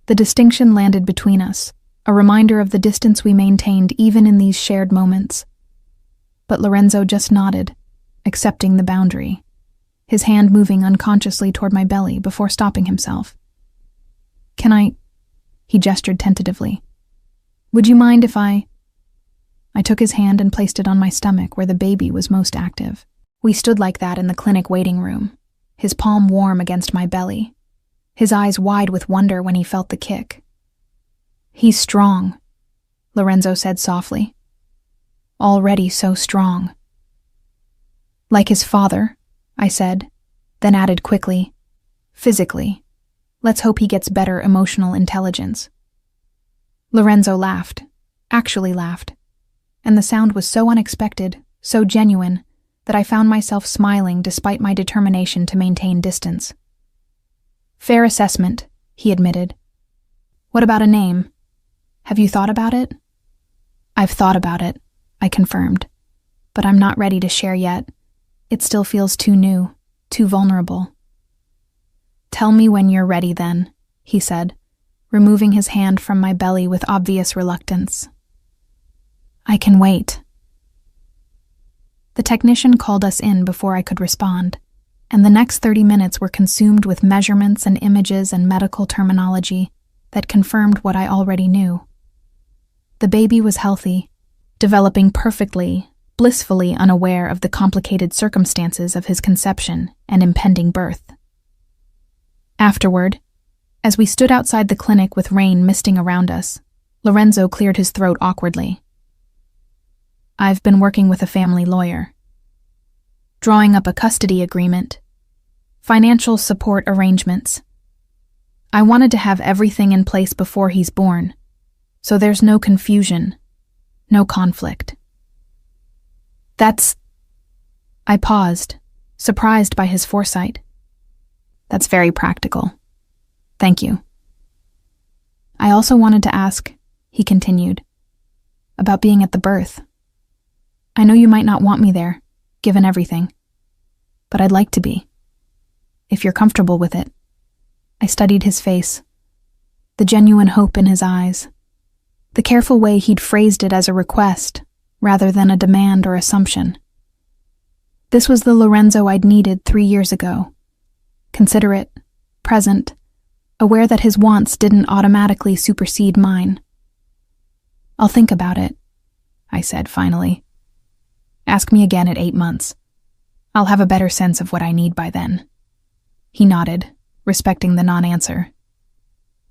The distinction landed between us, a reminder of the distance we maintained even in these shared moments. But Lorenzo just nodded, accepting the boundary, his hand moving unconsciously toward my belly before stopping himself. "Can I?" He gestured tentatively. "Would you mind if I took his hand and placed it on my stomach where the baby was most active. We stood like that in the clinic waiting room, his palm warm against my belly, his eyes wide with wonder when he felt the kick. "He's strong," Lorenzo said softly. "Already so strong." "Like his father," I said, then added quickly, "physically. Let's hope he gets better emotional intelligence." Lorenzo laughed, actually laughed, and the sound was so unexpected, so genuine, that I found myself smiling despite my determination to maintain distance. "Fair assessment," he admitted. "What about a name? Have you thought about it?" "I've thought about it," I confirmed, "but I'm not ready to share yet. It still feels too new, too vulnerable." "Tell me when you're ready then," he said, removing his hand from my belly with obvious reluctance. "I can wait." The technician called us in before I could respond, and the next 30 minutes were consumed with measurements and images and medical terminology that confirmed what I already knew. The baby was healthy, developing perfectly, blissfully unaware of the complicated circumstances of his conception and impending birth. Afterward, as we stood outside the clinic with rain misting around us, Lorenzo cleared his throat awkwardly. "I've been working with a family lawyer. Drawing up a custody agreement, financial support arrangements. I wanted to have everything in place before he's born, so there's no confusion, no conflict." I paused, surprised by his foresight. "That's very practical. Thank you." "I also wanted to ask," he continued, "about being at the birth. I know you might not want me there, given everything, but I'd like to be, if you're comfortable with it." I studied his face, the genuine hope in his eyes, the careful way he'd phrased it as a request rather than a demand or assumption. This was the Lorenzo I'd needed 3 years ago, considerate, present, aware that his wants didn't automatically supersede mine. "I'll think about it," I said finally. "Ask me again at 8 months. I'll have a better sense of what I need by then." He nodded, respecting the non-answer.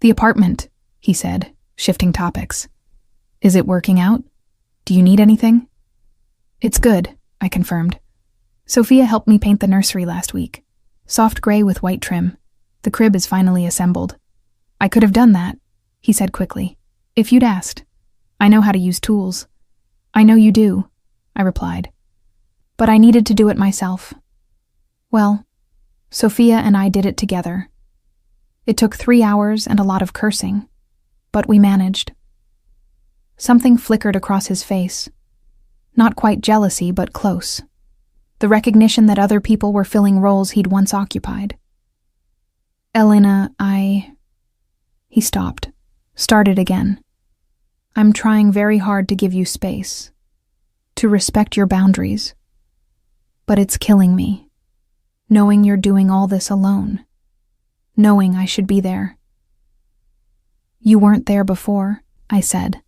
"The apartment," he said, shifting topics. "Is it working out? Do you need anything?" "It's good," I confirmed. "Sophia helped me paint the nursery last week. Soft gray with white trim. The crib is finally assembled. I could have done that, he said quickly, if you'd asked. I know how to use tools. I know you do, I replied. But I needed to do it myself. Well, Sophia and I did it together. It took 3 hours and a lot of cursing, but we managed. Something flickered across his face. Not quite jealousy, but close. The recognition that other people were filling roles he'd once occupied. Elena, He stopped, started again. I'm trying very hard to give you space, to respect your boundaries. But it's killing me, knowing you're doing all this alone, knowing I should be there. You weren't there before, I said,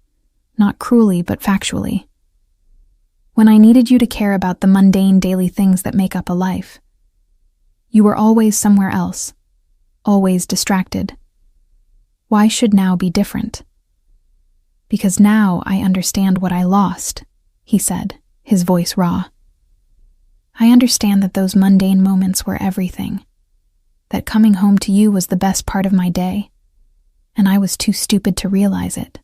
not cruelly but factually. When I needed you to care about the mundane daily things that make up a life, you were always somewhere else, always distracted. Why should now be different? Because now I understand what I lost, he said, his voice raw. I understand that those mundane moments were everything, that coming home to you was the best part of my day, and I was too stupid to realize it.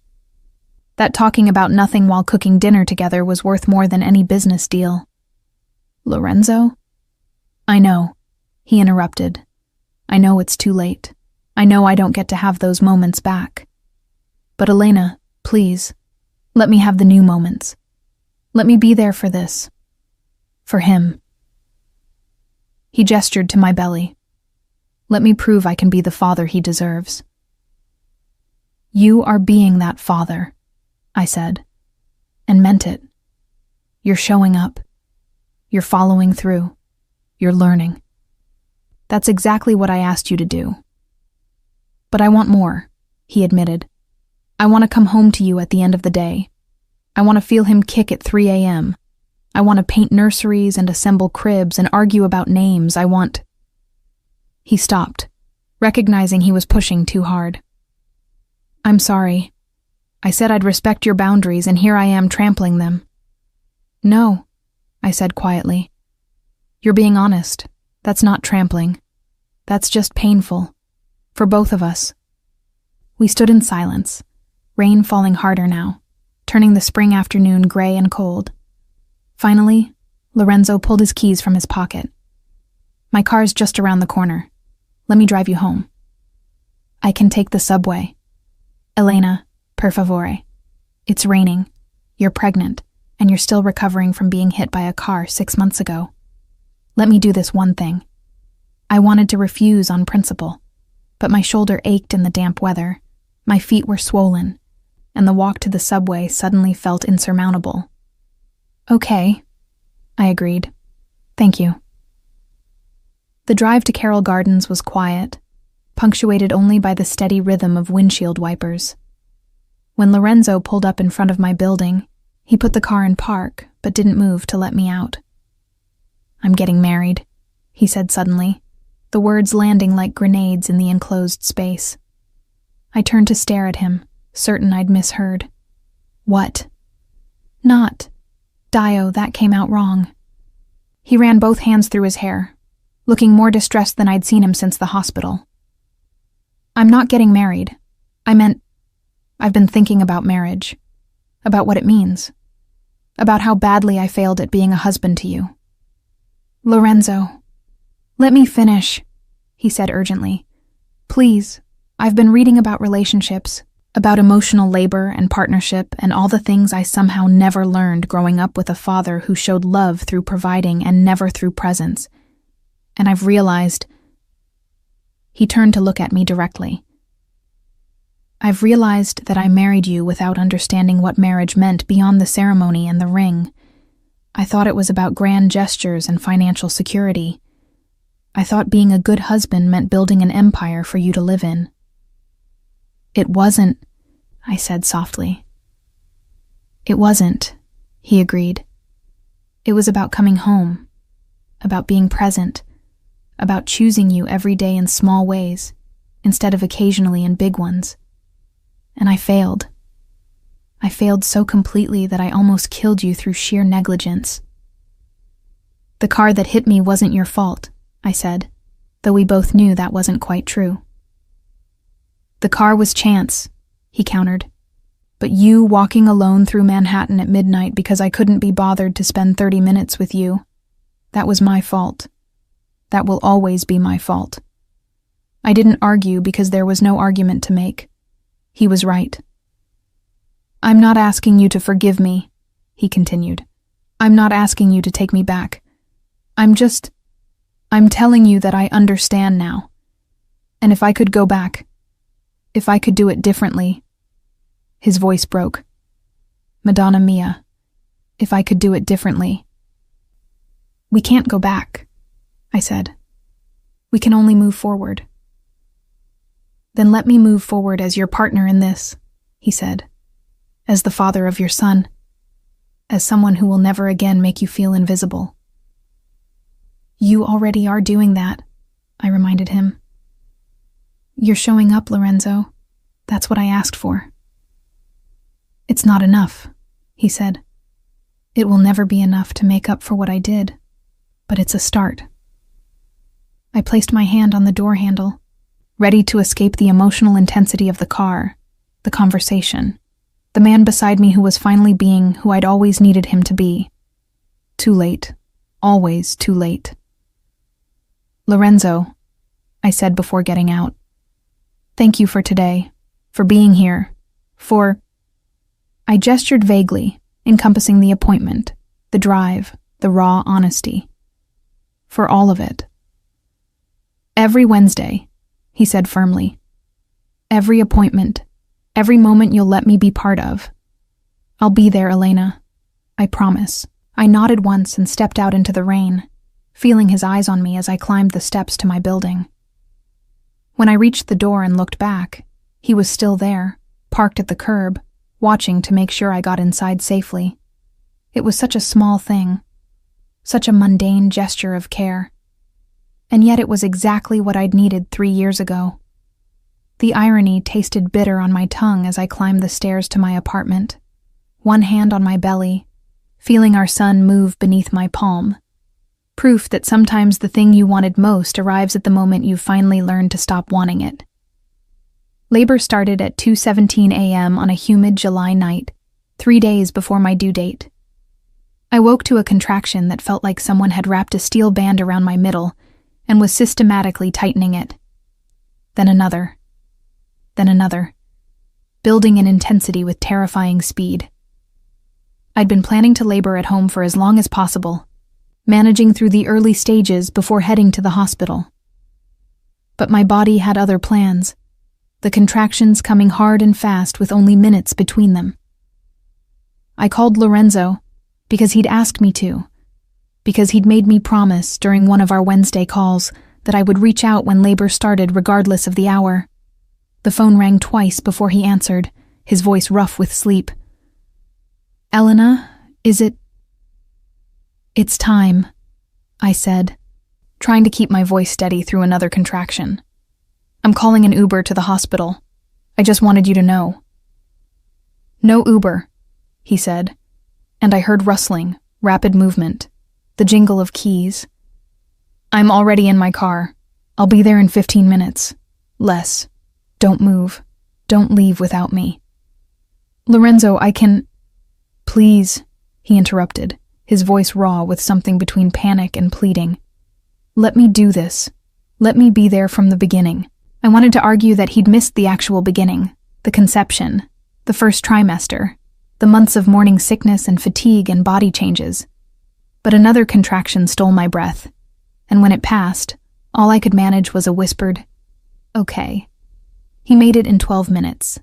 That talking about nothing while cooking dinner together was worth more than any business deal. Lorenzo? I know, he interrupted. I know it's too late. I know I don't get to have those moments back. But Elena, please, let me have the new moments. Let me be there for this. For him. He gestured to my belly. Let me prove I can be the father he deserves. You are being that father, I said, and meant it. You're showing up. You're following through. You're learning. That's exactly what I asked you to do. But I want more, he admitted. I want to come home to you at the end of the day. I want to feel him kick at 3 a.m. I want to paint nurseries and assemble cribs and argue about names. He stopped, recognizing he was pushing too hard. I'm sorry. I said I'd respect your boundaries, and here I am trampling them. No, I said quietly. You're being honest. That's not trampling. That's just painful. For both of us. We stood in silence, rain falling harder now, turning the spring afternoon gray and cold. Finally, Lorenzo pulled his keys from his pocket. My car's just around the corner. Let me drive you home. I can take the subway. Elena, per favore. It's raining. You're pregnant, and you're still recovering from being hit by a car 6 months ago. Let me do this one thing. I wanted to refuse on principle, but my shoulder ached in the damp weather, my feet were swollen, and the walk to the subway suddenly felt insurmountable. Okay, I agreed. Thank you. The drive to Carroll Gardens was quiet, punctuated only by the steady rhythm of windshield wipers. When Lorenzo pulled up in front of my building, he put the car in park, but didn't move to let me out. I'm getting married, he said suddenly, the words landing like grenades in the enclosed space. I turned to stare at him, certain I'd misheard. What? Not. Dio, that came out wrong. He ran both hands through his hair, looking more distressed than I'd seen him since the hospital. I'm not getting married. I've been thinking about marriage, about what it means, about how badly I failed at being a husband to you. Lorenzo, let me finish, he said urgently. Please, I've been reading about relationships, about emotional labor and partnership and all the things I somehow never learned growing up with a father who showed love through providing and never through presence. And I've realized... He turned to look at me directly. I've realized that I married you without understanding what marriage meant beyond the ceremony and the ring. I thought it was about grand gestures and financial security. I thought being a good husband meant building an empire for you to live in. It wasn't, I said softly. It wasn't, he agreed. It was about coming home, about being present, about choosing you every day in small ways, instead of occasionally in big ones. And I failed. I failed so completely that I almost killed you through sheer negligence. The car that hit me wasn't your fault, I said. though we both knew that wasn't quite true. "The car was chance," he countered. "But you walking alone through Manhattan at midnight because I couldn't be bothered to spend 30 minutes with you, that was my fault. That will always be my fault." I didn't argue because there was no argument to make. He was right. "I'm not asking you to forgive me," he continued. "I'm not asking you to take me back. I'm telling you that I understand now. And if I could go back, if I could do it differently—" His voice broke. "Madonna mia, if I could do it differently." "We can't go back," I said. "We can only move forward." "Then let me move forward as your partner in this," he said. "As the father of your son. As someone who will never again make you feel invisible." "You already are doing that," I reminded him. "You're showing up, Lorenzo. That's what I asked for." "It's not enough," he said. "It will never be enough to make up for what I did, but it's a start." I placed my hand on the door handle, ready to escape the emotional intensity of the car, the conversation, the man beside me who was finally being who I'd always needed him to be. Too late. Always too late. "Lorenzo," I said before getting out. "Thank you for today, for being here, for—" I gestured vaguely, encompassing the appointment, the drive, the raw honesty. "For all of it." "Every Wednesday," he said firmly. "Every appointment, every moment you'll let me be part of. I'll be there, Elena. I promise." I nodded once and stepped out into the rain, feeling his eyes on me as I climbed the steps to my building. When I reached the door and looked back, he was still there, parked at the curb, watching to make sure I got inside safely. It was such a small thing, such a mundane gesture of care. And yet it was exactly what I'd needed 3 years ago. The irony tasted bitter on my tongue as I climbed the stairs to my apartment, one hand on my belly, feeling our son move beneath my palm. Proof that sometimes the thing you wanted most arrives at the moment you finally learn to stop wanting it. Labor started at 2:17 a.m. on a humid July night, 3 days before my due date. I woke to a contraction that felt like someone had wrapped a steel band around my middle and was systematically tightening it. Then another, building in intensity with terrifying speed. I'd been planning to labor at home for as long as possible, managing through the early stages before heading to the hospital. But my body had other plans, the contractions coming hard and fast with only minutes between them. I called Lorenzo because he'd asked me to, because he'd made me promise during one of our Wednesday calls that I would reach out when labor started regardless of the hour. The phone rang twice before he answered, his voice rough with sleep. "Elena, is it—" "It's time," I said, trying to keep my voice steady through another contraction. "I'm calling an Uber to the hospital. I just wanted you to know." "No Uber," he said, and I heard rustling, rapid movement, the jingle of keys. "I'm already in my car. I'll be there in 15 minutes. Less. Don't move. Don't leave without me." "Lorenzo, I can—" "Please," he interrupted, his voice raw with something between panic and pleading. "Let me do this. Let me be there from the beginning." I wanted to argue that he'd missed the actual beginning, the conception, the first trimester, the months of morning sickness and fatigue and body changes. But another contraction stole my breath, and when it passed, all I could manage was a whispered, "Okay." He made it in 12 minutes.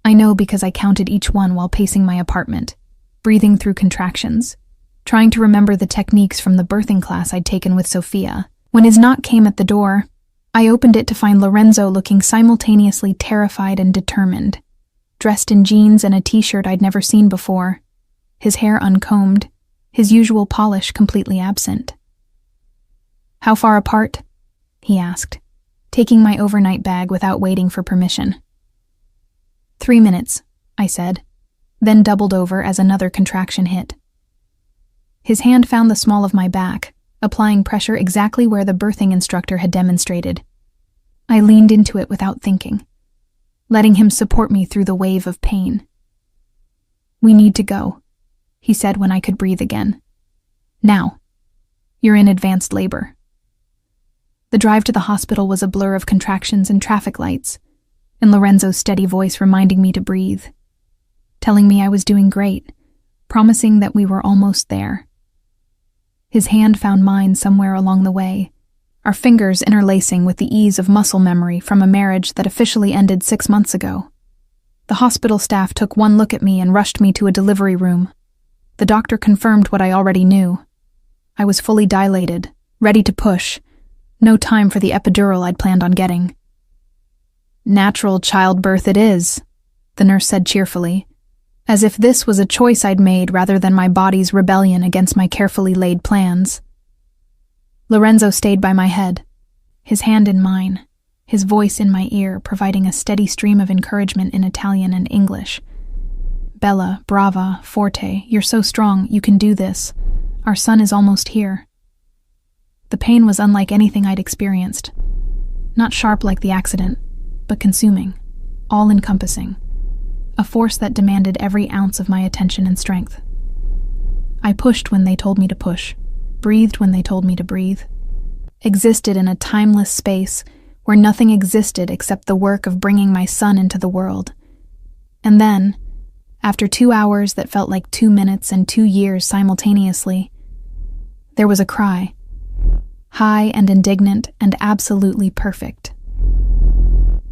I know because I counted each one while pacing my apartment, breathing through contractions, trying to remember the techniques from the birthing class I'd taken with Sophia. When his knock came at the door, I opened it to find Lorenzo looking simultaneously terrified and determined, dressed in jeans and a t-shirt I'd never seen before, his hair uncombed, his usual polish completely absent. "How far apart?" he asked, taking my overnight bag without waiting for permission. 3 minutes, I said, then doubled over as another contraction hit. His hand found the small of my back, applying pressure exactly where the birthing instructor had demonstrated. I leaned into it without thinking, letting him support me through the wave of pain. "We need to go," he said when I could breathe again. "Now. You're in advanced labor." The drive to the hospital was a blur of contractions and traffic lights, and Lorenzo's steady voice reminding me to breathe, telling me I was doing great, promising that we were almost there. His hand found mine somewhere along the way, our fingers interlacing with the ease of muscle memory from a marriage that officially ended 6 months ago. The hospital staff took one look at me and rushed me to a delivery room. The doctor confirmed what I already knew. I was fully dilated, ready to push. No time for the epidural I'd planned on getting. "Natural childbirth it is," the nurse said cheerfully, as if this was a choice I'd made rather than my body's rebellion against my carefully laid plans. Lorenzo stayed by my head, his hand in mine, his voice in my ear providing a steady stream of encouragement in Italian and English. "Bella, brava, forte, you're so strong, you can do this. Our son is almost here." The pain was unlike anything I'd experienced. Not sharp like the accident, but consuming, all-encompassing. A force that demanded every ounce of my attention and strength. I pushed when they told me to push, breathed when they told me to breathe, existed in a timeless space where nothing existed except the work of bringing my son into the world. And then, after 2 hours that felt like 2 minutes and 2 years simultaneously, there was a cry, high and indignant and absolutely perfect.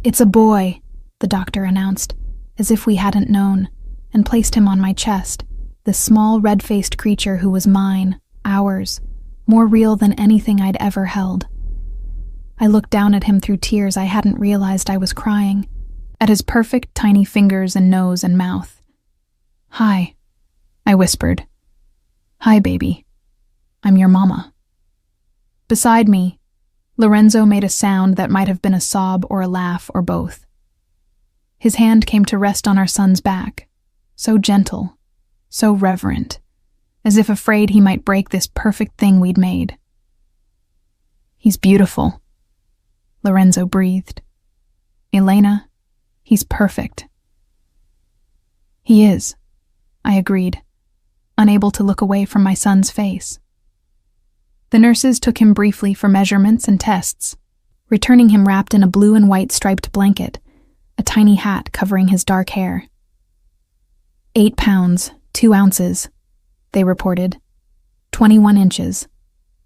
"It's a boy," the doctor announced, as if we hadn't known, and placed him on my chest, this small red-faced creature who was mine, ours, more real than anything I'd ever held. I looked down at him through tears I hadn't realized I was crying, at his perfect tiny fingers and nose and mouth. "Hi," I whispered. "Hi, baby. I'm your mama." Beside me, Lorenzo made a sound that might have been a sob or a laugh or both. His hand came to rest on our son's back, so gentle, so reverent, as if afraid he might break this perfect thing we'd made. "He's beautiful," Lorenzo breathed. "Elena, he's perfect." "He is," I agreed, unable to look away from my son's face. The nurses took him briefly for measurements and tests, returning him wrapped in a blue and white striped blanket, a tiny hat covering his dark hair. 8 pounds, 2 ounces, they reported. 21 inches.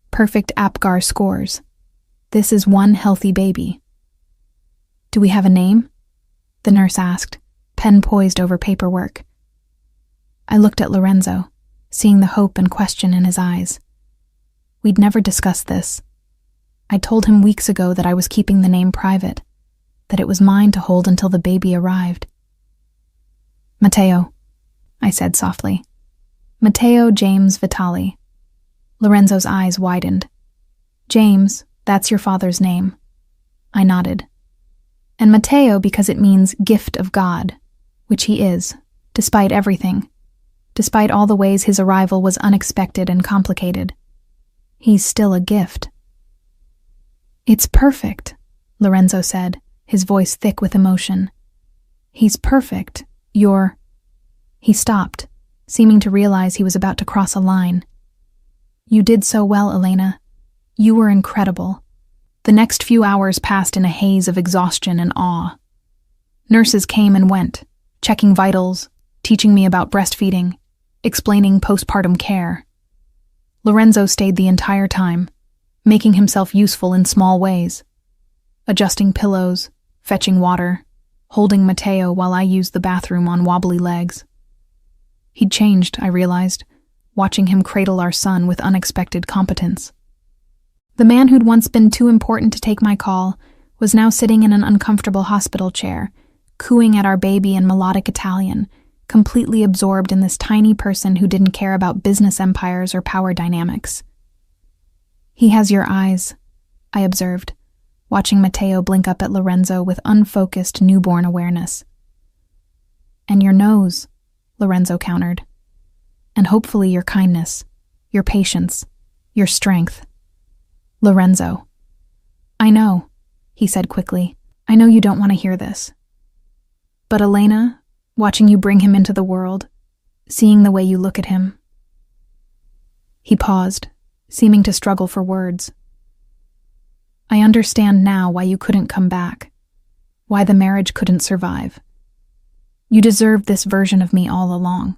Perfect APGAR scores. This is one healthy baby. "Do we have a name?" the nurse asked, pen poised over paperwork. I looked at Lorenzo, seeing the hope and question in his eyes. We'd never discussed this. I told him weeks ago that I was keeping the name private, that it was mine to hold until the baby arrived. "Matteo," I said softly. "Matteo James Vitali." Lorenzo's eyes widened. "James, that's your father's name." I nodded. "And Matteo because it means gift of God, which he is, despite everything, despite all the ways his arrival was unexpected and complicated. He's still a gift." "It's perfect," Lorenzo said, his voice thick with emotion. "He's perfect. You're—" He stopped, seeming to realize he was about to cross a line. "You did so well, Elena. You were incredible." The next few hours passed in a haze of exhaustion and awe. Nurses came and went, checking vitals, teaching me about breastfeeding, explaining postpartum care. Lorenzo stayed the entire time, making himself useful in small ways, adjusting pillows, fetching water, holding Matteo while I used the bathroom on wobbly legs. He'd changed, I realized, watching him cradle our son with unexpected competence. The man who'd once been too important to take my call was now sitting in an uncomfortable hospital chair, cooing at our baby in melodic Italian, completely absorbed in this tiny person who didn't care about business empires or power dynamics. "He has your eyes," I observed, watching Matteo blink up at Lorenzo with unfocused newborn awareness. "And your nose," Lorenzo countered. "And hopefully your kindness, your patience, your strength." Lorenzo. I know, he said quickly. I know you don't want to hear this. But Elena, watching you bring him into the world, seeing the way you look at him. He paused, seeming to struggle for words. I understand now why you couldn't come back, why the marriage couldn't survive. You deserved this version of me all along.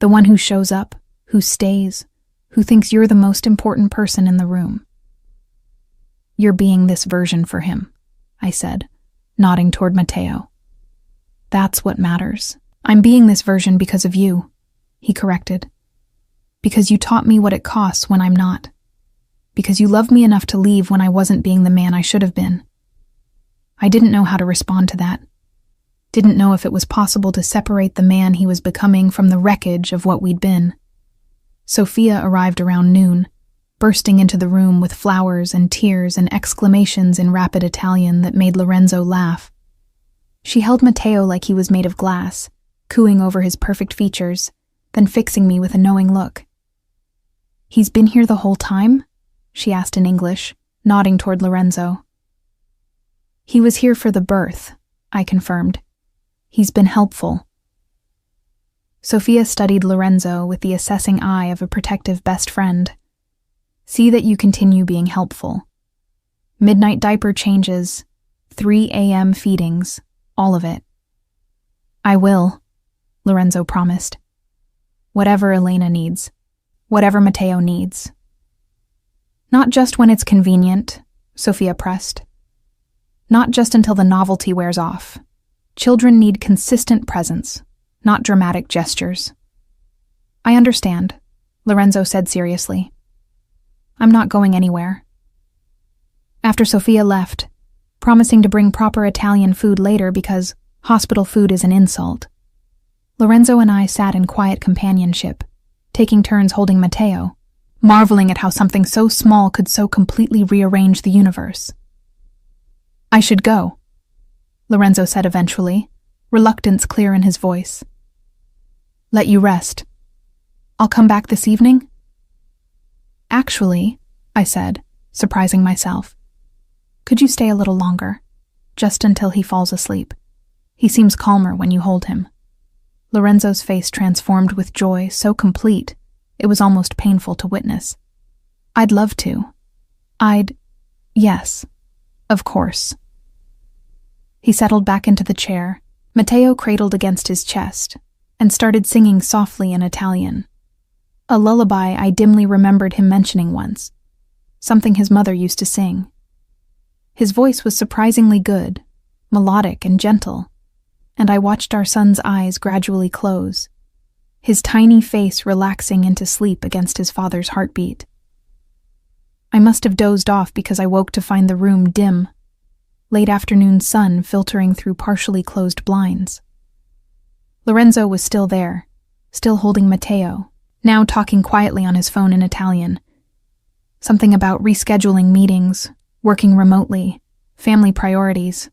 The one who shows up, who stays, who thinks you're the most important person in the room. You're being this version for him, I said, nodding toward Matteo. That's what matters. I'm being this version because of you, he corrected. Because you taught me what it costs when I'm not. Because you loved me enough to leave when I wasn't being the man I should have been. I didn't know how to respond to that. Didn't know if it was possible to separate the man he was becoming from the wreckage of what we'd been. Sophia arrived around noon, bursting into the room with flowers and tears and exclamations in rapid Italian that made Lorenzo laugh. She held Matteo like he was made of glass, cooing over his perfect features, then fixing me with a knowing look. He's been here the whole time? She asked in English, nodding toward Lorenzo. He was here for the birth, I confirmed. He's been helpful. Sophia studied Lorenzo with the assessing eye of a protective best friend. See that you continue being helpful. Midnight diaper changes, 3 a.m. feedings, all of it. I will, Lorenzo promised. Whatever Elena needs, whatever Matteo needs. Not just when it's convenient, Sophia pressed. Not just until the novelty wears off. Children need consistent presence, not dramatic gestures. I understand, Lorenzo said seriously. I'm not going anywhere. After Sophia left, promising to bring proper Italian food later because hospital food is an insult, Lorenzo and I sat in quiet companionship, taking turns holding Matteo, marveling at how something so small could so completely rearrange the universe. I should go, Lorenzo said eventually, reluctance clear in his voice. Let you rest. I'll come back this evening? Actually, I said, surprising myself. Could you stay a little longer, just until he falls asleep? He seems calmer when you hold him. Lorenzo's face transformed with joy so complete, it was almost painful to witness. I'd love to. Yes, of course. He settled back into the chair, Matteo cradled against his chest, and started singing softly in Italian. A lullaby I dimly remembered him mentioning once, something his mother used to sing. His voice was surprisingly good, melodic and gentle, and I watched our son's eyes gradually close, his tiny face relaxing into sleep against his father's heartbeat. I must have dozed off because I woke to find the room dim, late afternoon sun filtering through partially closed blinds. Lorenzo was still there, still holding Matteo, now talking quietly on his phone in Italian. Something about rescheduling meetings, working remotely, family priorities.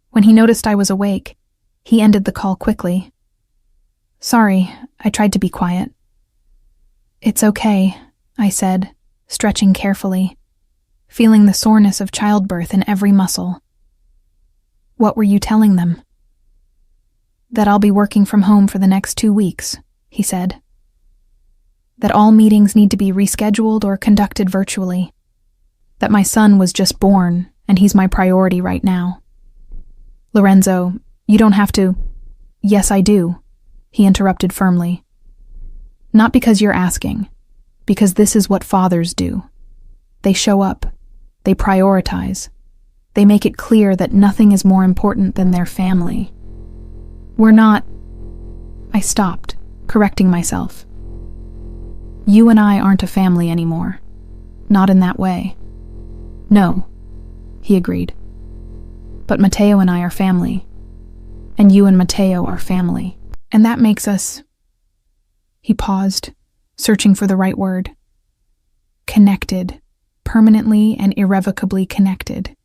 When he noticed I was awake, he ended the call quickly. Sorry, I tried to be quiet. It's okay, I said, stretching carefully, feeling the soreness of childbirth in every muscle. What were you telling them? That I'll be working from home for the next 2 weeks, he said. That all meetings need to be rescheduled or conducted virtually. That my son was just born, and he's my priority right now. Lorenzo, you don't have to. Yes, I do, he interrupted firmly. Not because you're asking, because this is what fathers do. They show up, they prioritize, they make it clear that nothing is more important than their family. We're not. I stopped, correcting myself. You and I aren't a family anymore. Not in that way. No, he agreed. But Matteo and I are family. And you and Matteo are family. And that makes us... He paused, searching for the right word. Connected. Permanently and irrevocably connected.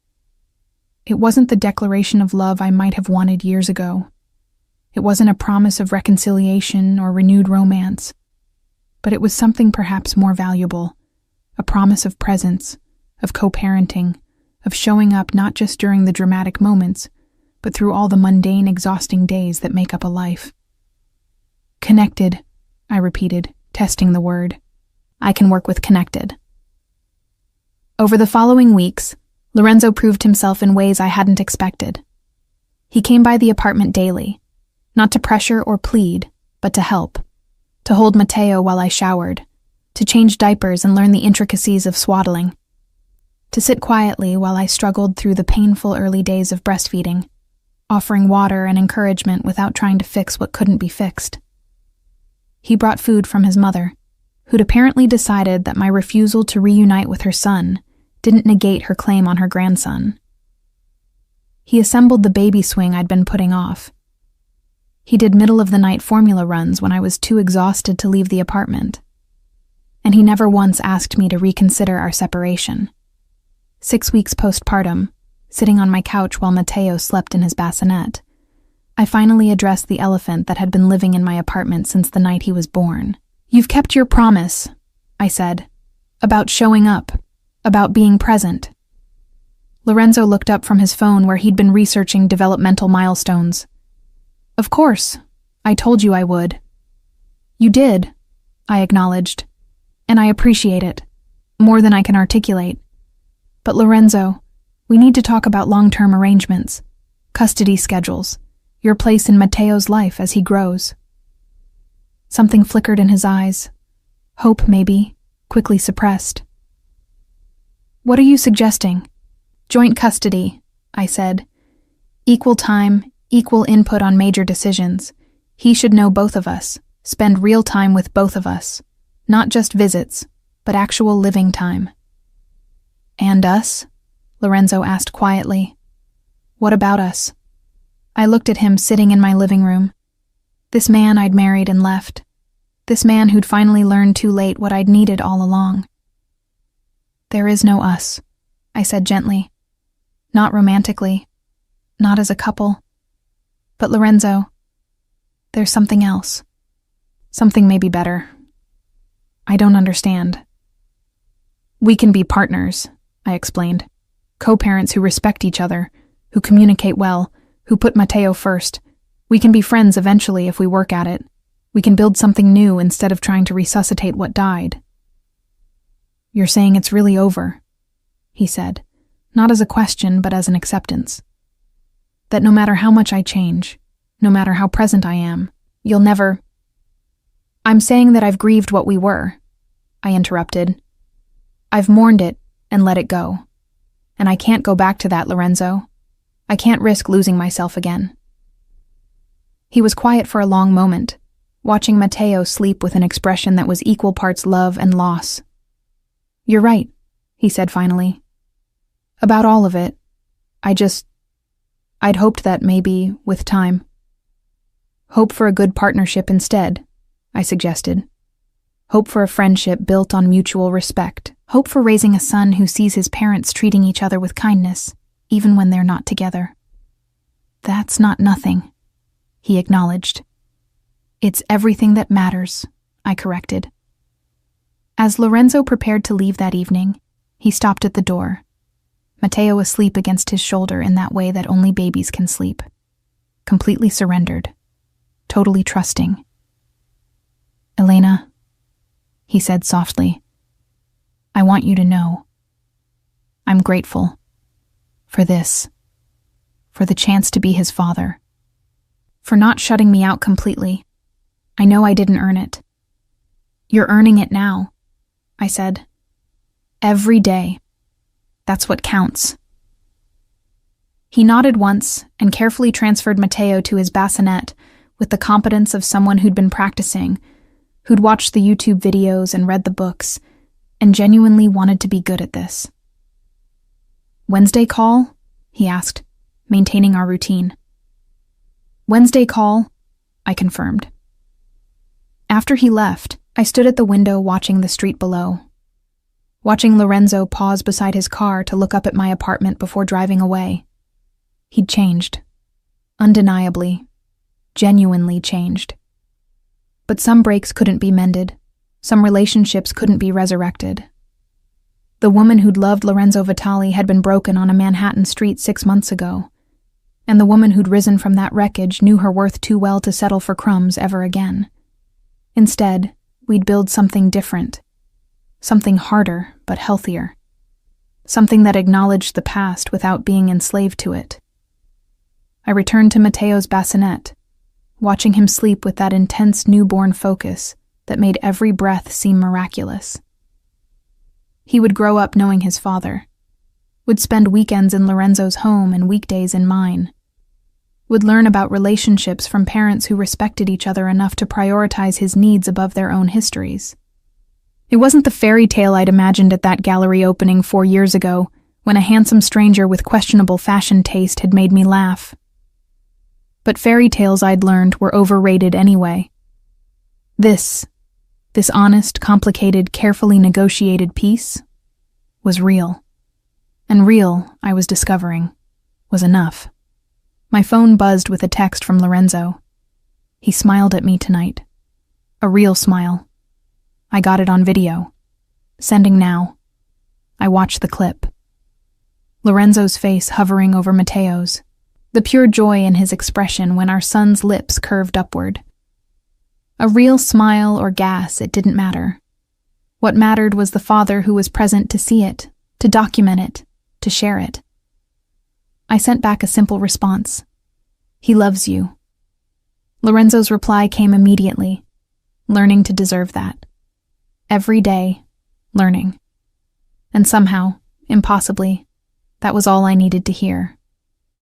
It wasn't the declaration of love I might have wanted years ago. It wasn't a promise of reconciliation or renewed romance. But it was something perhaps more valuable. a promise of presence, of co-parenting, of showing up not just during the dramatic moments, but through all the mundane, exhausting days that make up a life. Connected, I repeated, testing the word. I can work with connected. Over the following weeks, Lorenzo proved himself in ways I hadn't expected. He came by the apartment daily, not to pressure or plead, but to help, to hold Mateo while I showered, to change diapers and learn the intricacies of swaddling, to sit quietly while I struggled through the painful early days of breastfeeding, offering water and encouragement without trying to fix what couldn't be fixed. He brought food from his mother, who'd apparently decided that my refusal to reunite with her son didn't negate her claim on her grandson. He assembled the baby swing I'd been putting off. He did middle-of-the-night formula runs when I was too exhausted to leave the apartment. And he never once asked me to reconsider our separation. 6 weeks postpartum, sitting on my couch while Mateo slept in his bassinet, I finally addressed the elephant that had been living in my apartment since the night he was born. "You've kept your promise," I said, "about showing up, about being present." Lorenzo looked up from his phone where he'd been researching developmental milestones. "Of course, I told you I would." "You did," I acknowledged, "and I appreciate it, more than I can articulate. But Lorenzo, we need to talk about long-term arrangements, custody schedules, your place in Mateo's life as he grows." Something flickered in his eyes. Hope, maybe, quickly suppressed. "What are you suggesting?" "Joint custody," I said. "Equal time, equal input on major decisions. He should know both of us, spend real time with both of us. Not just visits, but actual living time." "And us?" Lorenzo asked quietly. "What about us?" I looked at him sitting in my living room. This man I'd married and left. This man who'd finally learned too late what I'd needed all along. "There is no us," I said gently. "Not romantically, not as a couple. But Lorenzo, there's something else. Something maybe better. I don't understand." "We can be partners," I explained. "Co-parents who respect each other, who communicate well, who put Mateo first. We can be friends eventually if we work at it. We can build something new instead of trying to resuscitate what died." "You're saying it's really over," he said, not as a question but as an acceptance. "That no matter how much I change, no matter how present I am, you'll never—" "I'm saying that I've grieved what we were," I interrupted. "I've mourned it and let it go. And I can't go back to that, Lorenzo. I can't risk losing myself again." He was quiet for a long moment, watching Mateo sleep with an expression that was equal parts love and loss. "You're right," he said finally. "About all of it. I'd hoped that maybe, with time." "Hope for a good partnership instead," I suggested. "Hope for a friendship built on mutual respect. Hope for raising a son who sees his parents treating each other with kindness, even when they're not together." "That's not nothing," he acknowledged. "It's everything that matters," I corrected. As Lorenzo prepared to leave that evening, he stopped at the door, Mateo asleep against his shoulder in that way that only babies can sleep, completely surrendered, totally trusting. "Elena," he said softly, "I want you to know. I'm grateful for this, for the chance to be his father, for not shutting me out completely. I know I didn't earn it." "You're earning it now," I said. "Every day. That's what counts." He nodded once and carefully transferred Mateo to his bassinet with the competence of someone who'd been practicing, who'd watched the YouTube videos and read the books, and genuinely wanted to be good at this. "Wednesday call?" he asked, maintaining our routine. "Wednesday call," I confirmed. After he left, I stood at the window watching the street below, watching Lorenzo pause beside his car to look up at my apartment before driving away. He'd changed. Undeniably. Genuinely changed. But some breaks couldn't be mended. Some relationships couldn't be resurrected. The woman who'd loved Lorenzo Vitali had been broken on a Manhattan street 6 months ago, and the woman who'd risen from that wreckage knew her worth too well to settle for crumbs ever again. Instead, we'd build something different, something harder but healthier, something that acknowledged the past without being enslaved to it. I returned to Matteo's bassinet, watching him sleep with that intense newborn focus that made every breath seem miraculous. He would grow up knowing his father, would spend weekends in Lorenzo's home and weekdays in mine, would learn about relationships from parents who respected each other enough to prioritize his needs above their own histories. It wasn't the fairy tale I'd imagined at that gallery opening 4 years ago, when a handsome stranger with questionable fashion taste had made me laugh. But fairy tales I'd learned were overrated anyway. This honest, complicated, carefully negotiated piece was real. And real, I was discovering, was enough. My phone buzzed with a text from Lorenzo. He smiled at me tonight. A real smile. I got it on video. Sending now. I watched the clip. Lorenzo's face hovering over Matteo's. The pure joy in his expression when our son's lips curved upward. A real smile or gas, it didn't matter. What mattered was the father who was present to see it, to document it, to share it. I sent back a simple response. He loves you. Lorenzo's reply came immediately. Learning to deserve that. Every day, learning. And somehow, impossibly, that was all I needed to hear.